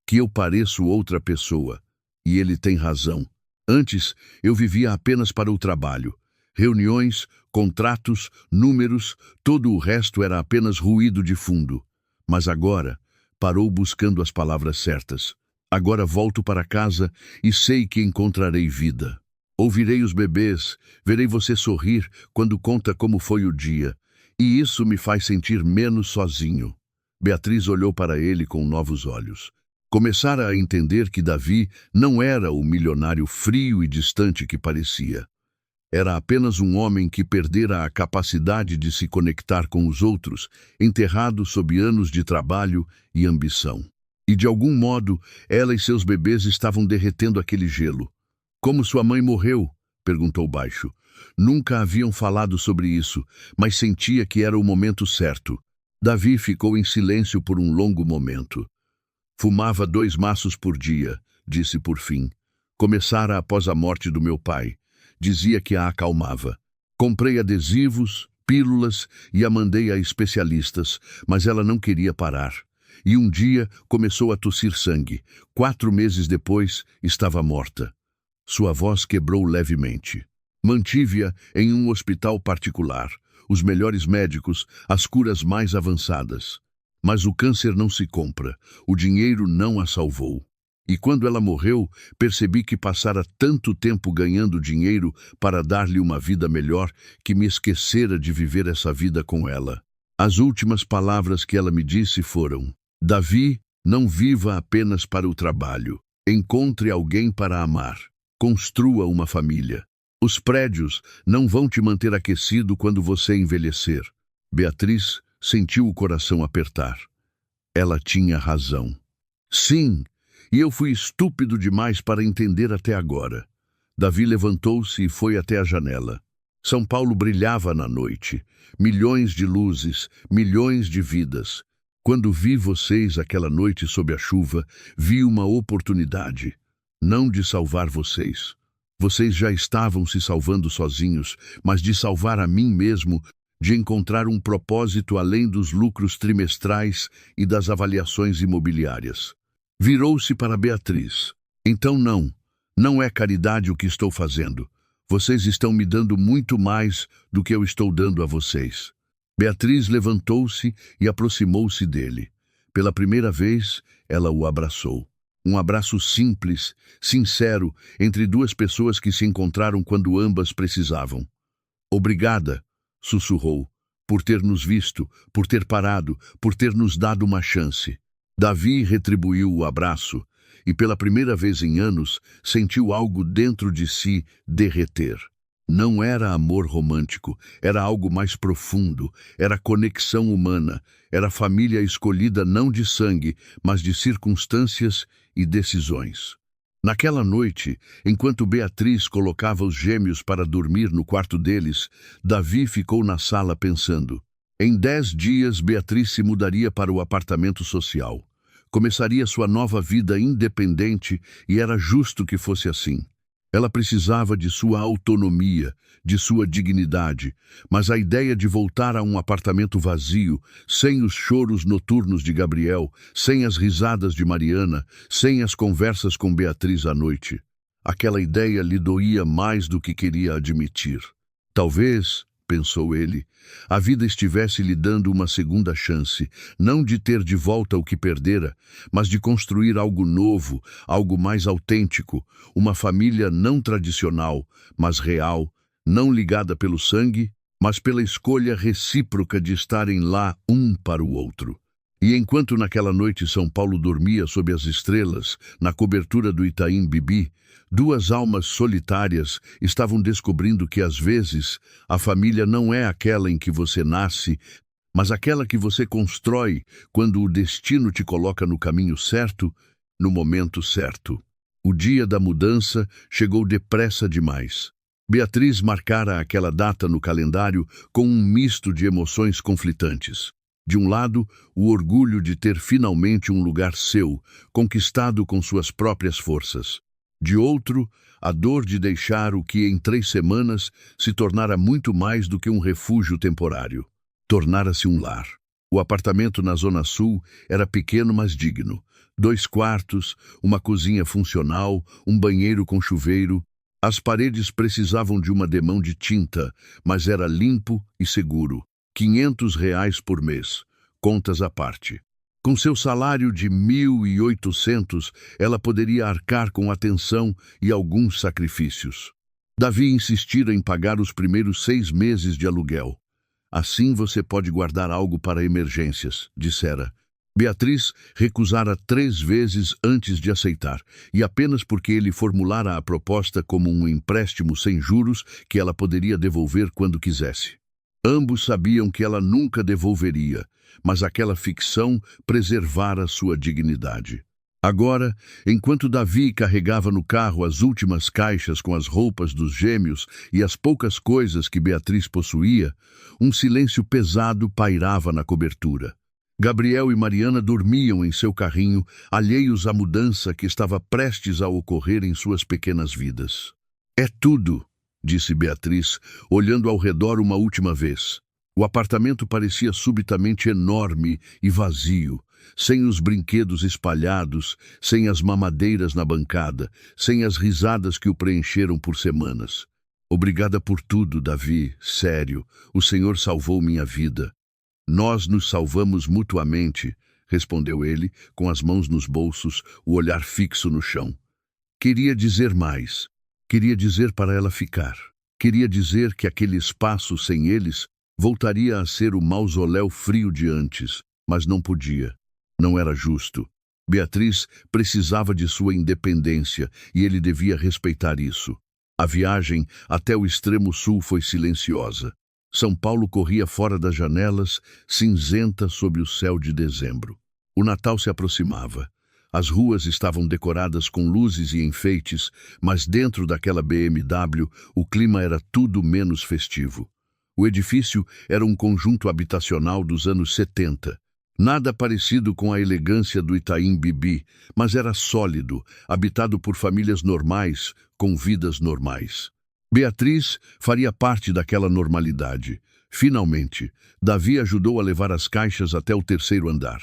que eu pareço outra pessoa. E ele tem razão. Antes, eu vivia apenas para o trabalho. Reuniões, contratos, números, todo o resto era apenas ruído de fundo. Mas agora, parou buscando as palavras certas. Agora volto para casa e sei que encontrarei vida. Ouvirei os bebês, verei você sorrir quando conta como foi o dia. E isso me faz sentir menos sozinho. Beatriz olhou para ele com novos olhos. Começara a entender que Davi não era o milionário frio e distante que parecia. Era apenas um homem que perdera a capacidade de se conectar com os outros, enterrado sob anos de trabalho e ambição. E de algum modo, ela e seus bebês estavam derretendo aquele gelo. Como sua mãe morreu? Perguntou baixo. Nunca haviam falado sobre isso, mas sentia que era o momento certo. Davi ficou em silêncio por um longo momento. Fumava 2 maços por dia, disse por fim. Começara após a morte do meu pai. Dizia que a acalmava. Comprei adesivos, pílulas e a mandei a especialistas, mas ela não queria parar. E um dia começou a tossir sangue. 4 meses depois, estava morta. Sua voz quebrou levemente. Mantive-a em um hospital particular, os melhores médicos, as curas mais avançadas. Mas o câncer não se compra, o dinheiro não a salvou. E quando ela morreu, percebi que passara tanto tempo ganhando dinheiro para dar-lhe uma vida melhor que me esquecera de viver essa vida com ela. As últimas palavras que ela me disse foram: Davi, não viva apenas para o trabalho. Encontre alguém para amar. Construa uma família. Os prédios não vão te manter aquecido quando você envelhecer. Beatriz sentiu o coração apertar. Ela tinha razão. Sim, e eu fui estúpido demais para entender até agora. Davi levantou-se e foi até a janela. São Paulo brilhava na noite. Milhões de luzes, milhões de vidas. Quando vi vocês aquela noite sob a chuva, vi uma oportunidade. Não de salvar vocês. Vocês já estavam se salvando sozinhos, mas de salvar a mim mesmo, de encontrar um propósito além dos lucros trimestrais e das avaliações imobiliárias. Virou-se para Beatriz. Então não é caridade o que estou fazendo. Vocês estão me dando muito mais do que eu estou dando a vocês. Beatriz levantou-se e aproximou-se dele. Pela primeira vez, ela o abraçou. Um abraço simples, sincero, entre 2 pessoas que se encontraram quando ambas precisavam. Obrigada, sussurrou, por ter nos visto, por ter parado, por ter nos dado uma chance. Davi retribuiu o abraço e, pela primeira vez em anos, sentiu algo dentro de si derreter. Não era amor romântico, era algo mais profundo, era conexão humana, era família escolhida não de sangue, mas de circunstâncias e decisões. Naquela noite, enquanto Beatriz colocava os gêmeos para dormir no quarto deles, Davi ficou na sala pensando. Em 10 dias, Beatriz se mudaria para o apartamento social. Começaria sua nova vida independente e era justo que fosse assim. Ela precisava de sua autonomia, de sua dignidade, mas a ideia de voltar a um apartamento vazio, sem os choros noturnos de Gabriel, sem as risadas de Mariana, sem as conversas com Beatriz à noite, aquela ideia lhe doía mais do que queria admitir. Talvez, pensou ele, a vida estivesse lhe dando uma segunda chance, não de ter de volta o que perdera, mas de construir algo novo, algo mais autêntico, uma família não tradicional, mas real, não ligada pelo sangue, mas pela escolha recíproca de estarem lá um para o outro. E enquanto naquela noite São Paulo dormia sob as estrelas, na cobertura do Itaim Bibi, 2 almas solitárias estavam descobrindo que, às vezes, a família não é aquela em que você nasce, mas aquela que você constrói quando o destino te coloca no caminho certo, no momento certo. O dia da mudança chegou depressa demais. Beatriz marcara aquela data no calendário com um misto de emoções conflitantes. De um lado, o orgulho de ter finalmente um lugar seu, conquistado com suas próprias forças. De outro, a dor de deixar o que em 3 semanas se tornara muito mais do que um refúgio temporário. Tornara-se um lar. O apartamento na Zona Sul era pequeno, mas digno. 2 quartos, uma cozinha funcional, um banheiro com chuveiro. As paredes precisavam de uma demão de tinta, mas era limpo e seguro. R$ 500 por mês, contas à parte. Com seu salário de 1.800, ela poderia arcar com atenção e alguns sacrifícios. Davi insistira em pagar os primeiros 6 meses de aluguel. Assim você pode guardar algo para emergências, dissera. Beatriz recusara 3 vezes antes de aceitar, e apenas porque ele formulara a proposta como um empréstimo sem juros que ela poderia devolver quando quisesse. Ambos sabiam que ela nunca devolveria, mas aquela ficção preservara sua dignidade. Agora, enquanto Davi carregava no carro as últimas caixas com as roupas dos gêmeos e as poucas coisas que Beatriz possuía, um silêncio pesado pairava na cobertura. Gabriel e Mariana dormiam em seu carrinho, alheios à mudança que estava prestes a ocorrer em suas pequenas vidas. "É tudo", disse Beatriz, olhando ao redor uma última vez. O apartamento parecia subitamente enorme e vazio, sem os brinquedos espalhados, sem as mamadeiras na bancada, sem as risadas que o preencheram por semanas. "Obrigada por tudo, Davi, sério, o Senhor salvou minha vida." "Nós nos salvamos mutuamente", respondeu ele, com as mãos nos bolsos, o olhar fixo no chão. Queria dizer mais. Queria dizer para ela ficar. Queria dizer que aquele espaço sem eles voltaria a ser o mausoléu frio de antes, mas não podia. Não era justo. Beatriz precisava de sua independência e ele devia respeitar isso. A viagem até o extremo sul foi silenciosa. São Paulo corria fora das janelas, cinzenta sob o céu de dezembro. O Natal se aproximava. As ruas estavam decoradas com luzes e enfeites, mas dentro daquela BMW o clima era tudo menos festivo. O edifício era um conjunto habitacional dos anos 70. Nada parecido com a elegância do Itaim Bibi, mas era sólido, habitado por famílias normais, com vidas normais. Beatriz faria parte daquela normalidade. Finalmente, Davi ajudou a levar as caixas até o 3º andar.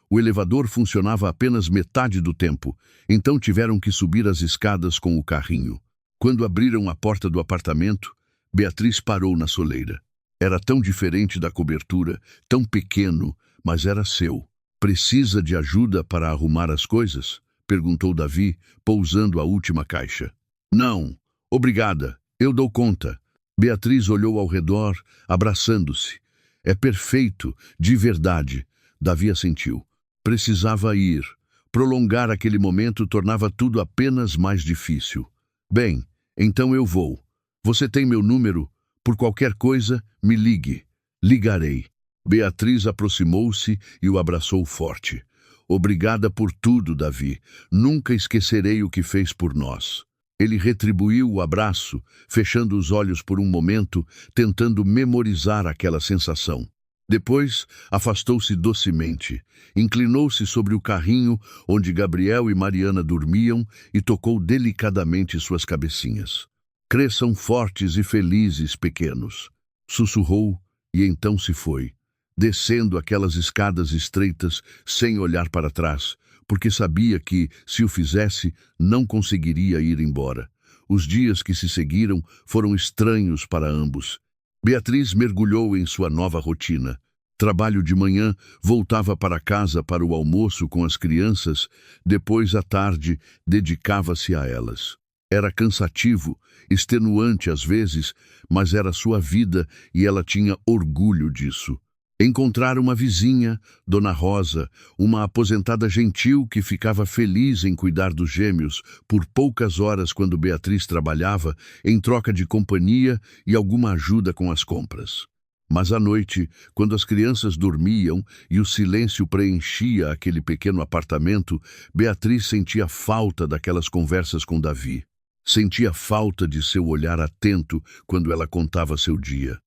O elevador funcionava apenas metade do tempo, então tiveram que subir as escadas com o carrinho. Quando abriram a porta do apartamento, Beatriz parou na soleira. Era tão diferente da cobertura, tão pequeno, mas era seu. "Precisa de ajuda para arrumar as coisas?" perguntou Davi, pousando a última caixa. "Não, obrigada. Eu dou conta." Beatriz olhou ao redor, abraçando-se. "É perfeito, de verdade." Davi assentiu. Precisava ir. Prolongar aquele momento tornava tudo apenas mais difícil. "Bem, então eu vou. Você tem meu número? Por qualquer coisa, me ligue." "Ligarei." Beatriz aproximou-se e o abraçou forte. "Obrigada por tudo, Davi. Nunca esquecerei o que fez por nós." Ele retribuiu o abraço, fechando os olhos por um momento, tentando memorizar aquela sensação. Depois, afastou-se docemente, inclinou-se sobre o carrinho onde Gabriel e Mariana dormiam e tocou delicadamente suas cabecinhas. "Cresçam fortes e felizes, pequenos." Sussurrou e então se foi, descendo aquelas escadas estreitas sem olhar para trás, porque sabia que, se o fizesse, não conseguiria ir embora. Os dias que se seguiram foram estranhos para ambos. Beatriz mergulhou em sua nova rotina. Trabalho de manhã, voltava para casa para o almoço com as crianças, depois à tarde dedicava-se a elas. Era cansativo, extenuante às vezes, mas era sua vida e ela tinha orgulho disso. Encontrar uma vizinha, Dona Rosa, uma aposentada gentil que ficava feliz em cuidar dos gêmeos por poucas horas quando Beatriz trabalhava, em troca de companhia e alguma ajuda com as compras. Mas à noite, quando as crianças dormiam e o silêncio preenchia aquele pequeno apartamento, Beatriz sentia falta daquelas conversas com Davi. Sentia falta de seu olhar atento quando ela contava seu dia.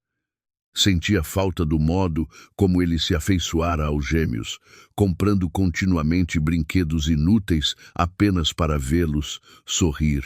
Sentia falta do modo como ele se afeiçoara aos gêmeos, comprando continuamente brinquedos inúteis apenas para vê-los sorrir.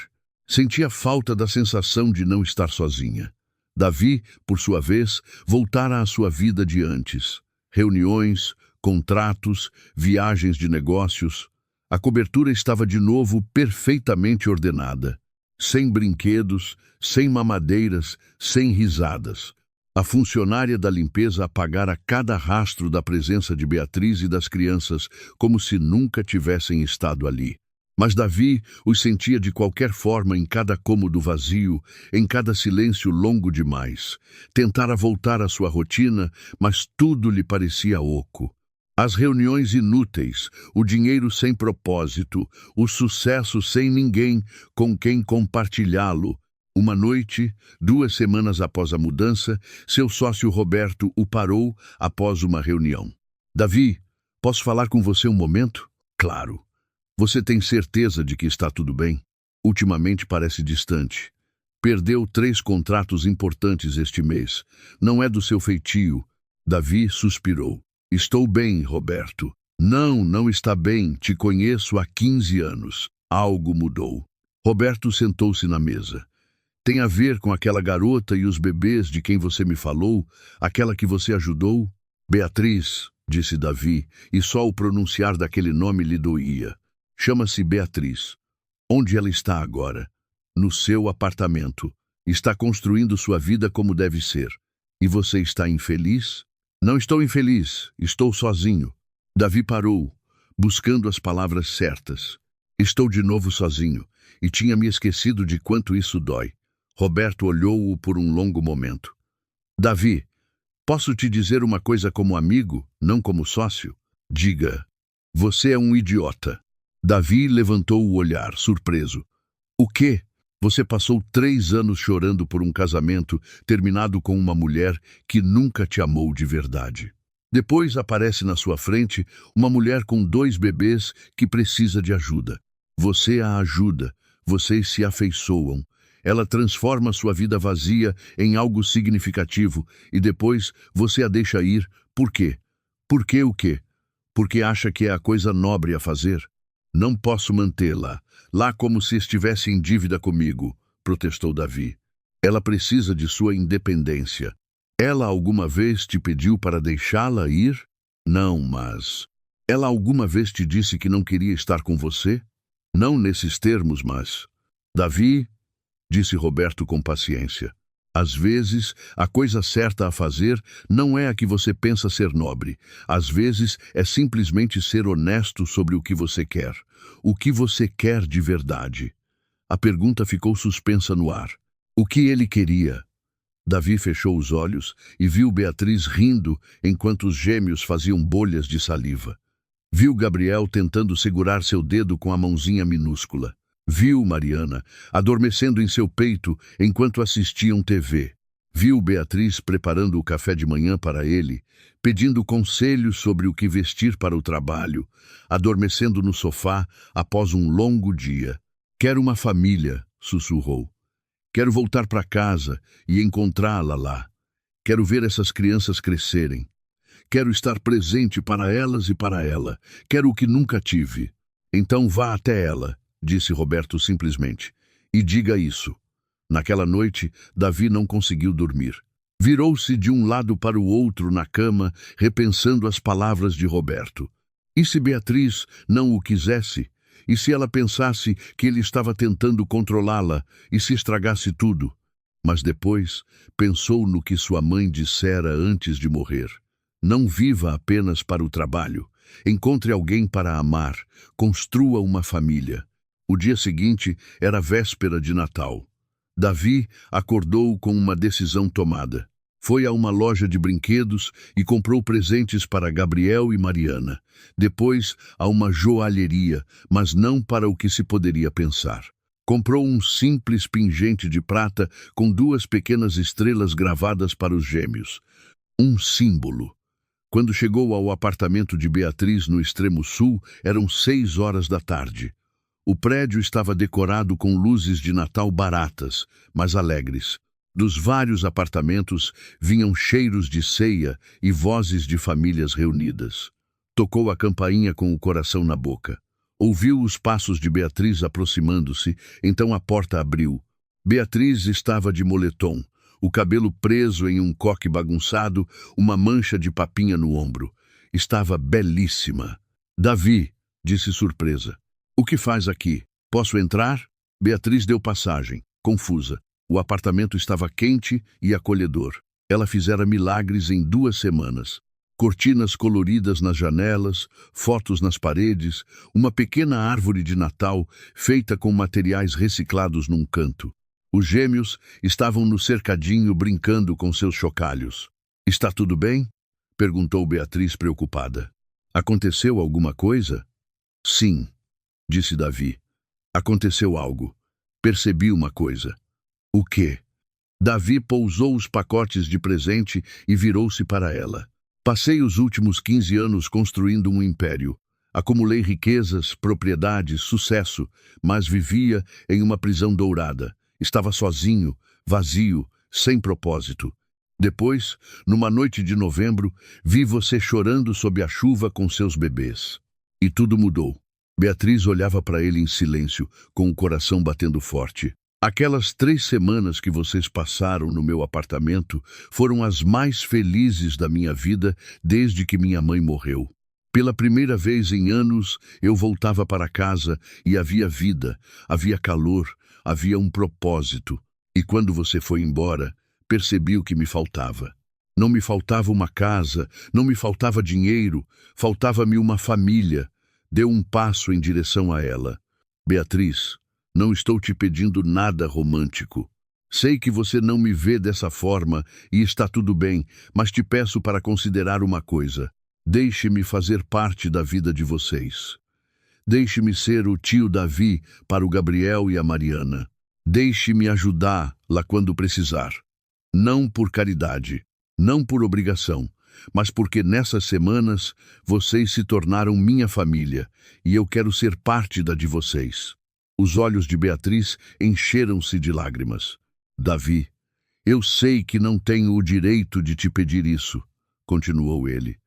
Sentia falta da sensação de não estar sozinha. Davi, por sua vez, voltara à sua vida de antes. Reuniões, contratos, viagens de negócios. A cobertura estava de novo perfeitamente ordenada. Sem brinquedos, sem mamadeiras, sem risadas. A funcionária da limpeza apagara cada rastro da presença de Beatriz e das crianças, como se nunca tivessem estado ali. Mas Davi os sentia de qualquer forma em cada cômodo vazio, em cada silêncio longo demais. Tentara voltar à sua rotina, mas tudo lhe parecia oco. As reuniões inúteis, o dinheiro sem propósito, o sucesso sem ninguém com quem compartilhá-lo. Uma noite, 2 semanas após a mudança, seu sócio Roberto o parou após uma reunião. Davi, posso falar com você um momento? Claro. Você tem certeza de que está tudo bem? Ultimamente parece distante. Perdeu 3 contratos importantes este mês. Não é do seu feitio. Davi suspirou. Estou bem, Roberto. Não, não está bem. Te conheço há 15 anos. Algo mudou. Roberto sentou-se na mesa. Tem a ver com aquela garota e os bebês de quem você me falou? Aquela que você ajudou? Beatriz, disse Davi, e só o pronunciar daquele nome lhe doía. Chama-se Beatriz. Onde ela está agora? No seu apartamento. Está construindo sua vida como deve ser. E você está infeliz? Não estou infeliz, estou sozinho. Davi parou, buscando as palavras certas. Estou de novo sozinho, e tinha me esquecido de quanto isso dói. Roberto olhou-o por um longo momento. Davi, posso te dizer uma coisa como amigo, não como sócio? Diga. Você é um idiota. Davi levantou o olhar, surpreso. O quê? Você passou 3 anos chorando por um casamento terminado com uma mulher que nunca te amou de verdade. Depois aparece na sua frente uma mulher com 2 bebês que precisa de ajuda. Você a ajuda, vocês se afeiçoam. Ela transforma sua vida vazia em algo significativo e depois você a deixa ir. Por quê? Por que o quê? Porque acha que é a coisa nobre a fazer? Não posso mantê-la, lá como se estivesse em dívida comigo, protestou Davi. Ela precisa de sua independência. Ela alguma vez te pediu para deixá-la ir? Não, mas... Ela alguma vez te disse que não queria estar com você? Não nesses termos, mas... Davi, disse Roberto com paciência, às vezes a coisa certa a fazer não é a que você pensa ser nobre. Às vezes é simplesmente ser honesto sobre o que você quer. O que você quer de verdade? A pergunta ficou suspensa no ar. O que ele queria? Davi fechou os olhos e viu Beatriz rindo enquanto os gêmeos faziam bolhas de saliva. Viu Gabriel tentando segurar seu dedo com a mãozinha minúscula. Viu Mariana adormecendo em seu peito enquanto assistiam TV. Viu Beatriz preparando o café de manhã para ele, pedindo conselhos sobre o que vestir para o trabalho, adormecendo no sofá após um longo dia. Quero uma família, sussurrou. Quero voltar para casa e encontrá-la lá. Quero ver essas crianças crescerem. Quero estar presente para elas e para ela. Quero o que nunca tive. Então vá até ela, disse Roberto simplesmente, e diga isso. Naquela noite, Davi não conseguiu dormir. Virou-se de um lado para o outro na cama, repensando as palavras de Roberto. E se Beatriz não o quisesse? E se ela pensasse que ele estava tentando controlá-la e se estragasse tudo? Mas depois pensou no que sua mãe dissera antes de morrer. Não viva apenas para o trabalho. Encontre alguém para amar. Construa uma família. O dia seguinte era véspera de Natal. Davi acordou com uma decisão tomada. Foi a uma loja de brinquedos e comprou presentes para Gabriel e Mariana. Depois, a uma joalheria, mas não para o que se poderia pensar. Comprou um simples pingente de prata com 2 pequenas estrelas gravadas para os gêmeos. Um símbolo. Quando chegou ao apartamento de Beatriz no extremo sul, eram 6 horas da tarde. O prédio estava decorado com luzes de Natal baratas, mas alegres. Dos vários apartamentos vinham cheiros de ceia e vozes de famílias reunidas. Tocou a campainha com o coração na boca. Ouviu os passos de Beatriz aproximando-se, então a porta abriu. Beatriz estava de moletom, o cabelo preso em um coque bagunçado, uma mancha de papinha no ombro. Estava belíssima. Davi, disse surpresa. O que faz aqui? Posso entrar? Beatriz deu passagem, confusa. O apartamento estava quente e acolhedor. Ela fizera milagres em 2 semanas. Cortinas coloridas nas janelas, fotos nas paredes, uma pequena árvore de Natal feita com materiais reciclados num canto. Os gêmeos estavam no cercadinho brincando com seus chocalhos. Está tudo bem? Perguntou Beatriz preocupada. Aconteceu alguma coisa? Sim, disse Davi. Aconteceu algo. Percebi uma coisa. O quê? Davi pousou os pacotes de presente e virou-se para ela. Passei os últimos 15 anos construindo um império. Acumulei riquezas, propriedades, sucesso, mas vivia em uma prisão dourada. Estava sozinho, vazio, sem propósito. Depois, numa noite de novembro, vi você chorando sob a chuva com seus bebês. E tudo mudou. Beatriz olhava para ele em silêncio, com o coração batendo forte. Aquelas 3 semanas que vocês passaram no meu apartamento foram as mais felizes da minha vida desde que minha mãe morreu. Pela primeira vez em anos, eu voltava para casa e havia vida, havia calor, havia um propósito. E quando você foi embora, percebi o que me faltava. Não me faltava uma casa, não me faltava dinheiro, faltava-me uma família. Deu um passo em direção a ela. Beatriz, não estou te pedindo nada romântico. Sei que você não me vê dessa forma e está tudo bem, mas te peço para considerar uma coisa. Deixe-me fazer parte da vida de vocês. Deixe-me ser o tio Davi para o Gabriel e a Mariana. Deixe-me ajudá-la quando precisar. Não por caridade, não por obrigação, mas porque nessas semanas vocês se tornaram minha família e eu quero ser parte da de vocês. Os olhos de Beatriz encheram-se de lágrimas. Davi, eu sei que não tenho o direito de te pedir isso, continuou ele.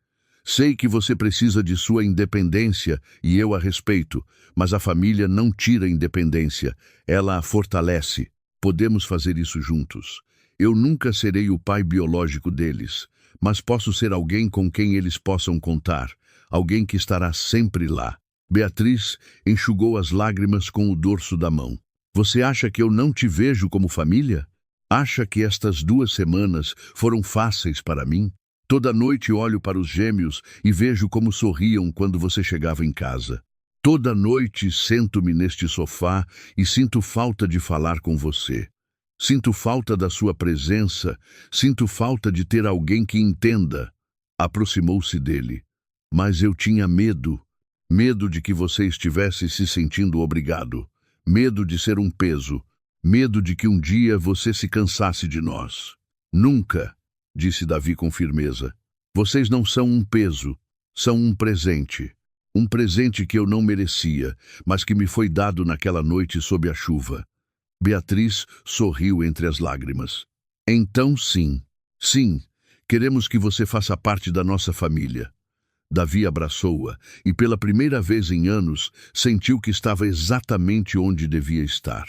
Sei que você precisa de sua independência e eu a respeito, mas a família não tira a independência, ela a fortalece. Podemos fazer isso juntos. Eu nunca serei o pai biológico deles, mas posso ser alguém com quem eles possam contar, alguém que estará sempre lá. Beatriz enxugou as lágrimas com o dorso da mão. Você acha que eu não te vejo como família? Acha que estas 2 semanas foram fáceis para mim? Toda noite olho para os gêmeos e vejo como sorriam quando você chegava em casa. Toda noite sento-me neste sofá e sinto falta de falar com você. Sinto falta da sua presença, sinto falta de ter alguém que entenda. Aproximou-se dele. Mas eu tinha medo. Medo de que você estivesse se sentindo obrigado. Medo de ser um peso. Medo de que um dia você se cansasse de nós. Nunca, disse Davi com firmeza. Vocês não são um peso, são um presente. Um presente que eu não merecia, mas que me foi dado naquela noite sob a chuva. Beatriz sorriu entre as lágrimas. Então sim, queremos que você faça parte da nossa família. Davi abraçou-a e pela primeira vez em anos sentiu que estava exatamente onde devia estar.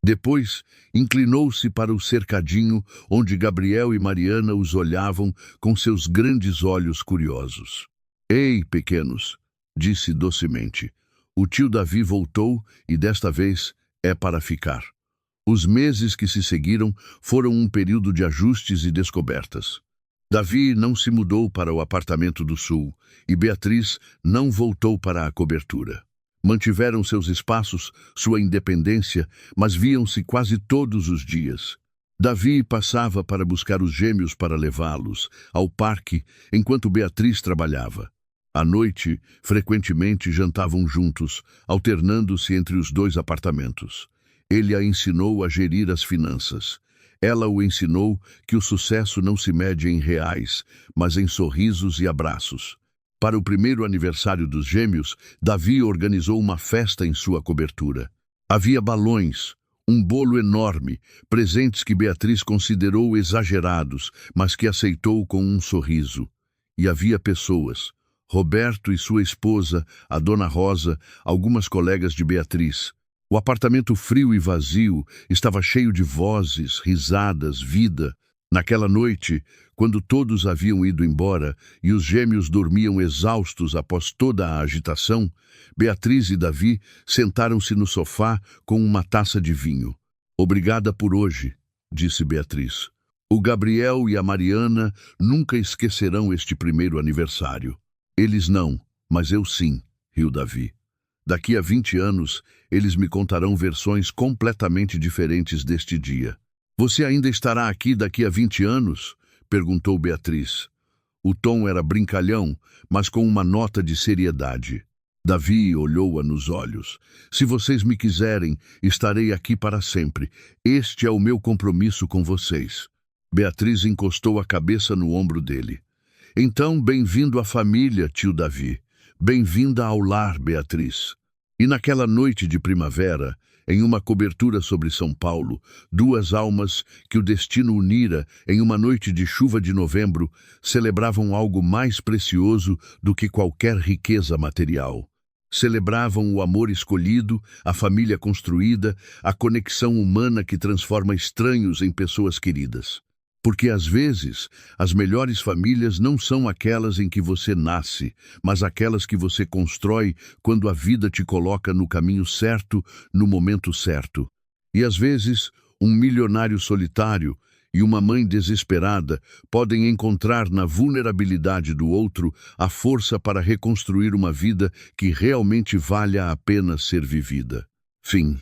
Depois, inclinou-se para o cercadinho onde Gabriel e Mariana os olhavam com seus grandes olhos curiosos. Ei, pequenos, disse docemente. O tio Davi voltou e desta vez é para ficar. Os meses que se seguiram foram um período de ajustes e descobertas. Davi não se mudou para o apartamento do sul e Beatriz não voltou para a cobertura. Mantiveram seus espaços, sua independência, mas viam-se quase todos os dias. Davi passava para buscar os gêmeos para levá-los ao parque enquanto Beatriz trabalhava. À noite, frequentemente jantavam juntos, alternando-se entre os 2 apartamentos. Ele a ensinou a gerir as finanças. Ela o ensinou que o sucesso não se mede em reais, mas em sorrisos e abraços. Para o primeiro aniversário dos gêmeos, Davi organizou uma festa em sua cobertura. Havia balões, um bolo enorme, presentes que Beatriz considerou exagerados, mas que aceitou com um sorriso. E havia pessoas, Roberto e sua esposa, a Dona Rosa, algumas colegas de Beatriz. O apartamento frio e vazio estava cheio de vozes, risadas, vida. Naquela noite, quando todos haviam ido embora e os gêmeos dormiam exaustos após toda a agitação, Beatriz e Davi sentaram-se no sofá com uma taça de vinho. Obrigada por hoje, disse Beatriz. O Gabriel e a Mariana nunca esquecerão este primeiro aniversário. Eles não, mas eu sim, riu Davi. Daqui a 20 anos, eles me contarão versões completamente diferentes deste dia. Você ainda estará aqui daqui a 20 anos? Perguntou Beatriz. O tom era brincalhão, mas com uma nota de seriedade. Davi olhou-a nos olhos. Se vocês me quiserem, estarei aqui para sempre. Este é o meu compromisso com vocês. Beatriz encostou a cabeça no ombro dele. Então, bem-vindo à família, tio Davi. Bem-vinda ao lar, Beatriz. E naquela noite de primavera, em uma cobertura sobre São Paulo, duas almas que o destino unira em uma noite de chuva de novembro celebravam algo mais precioso do que qualquer riqueza material. Celebravam o amor escolhido, a família construída, a conexão humana que transforma estranhos em pessoas queridas. Porque, às vezes, as melhores famílias não são aquelas em que você nasce, mas aquelas que você constrói quando a vida te coloca no caminho certo, no momento certo. E, às vezes, um milionário solitário e uma mãe desesperada podem encontrar na vulnerabilidade do outro a força para reconstruir uma vida que realmente valha a pena ser vivida. Fim.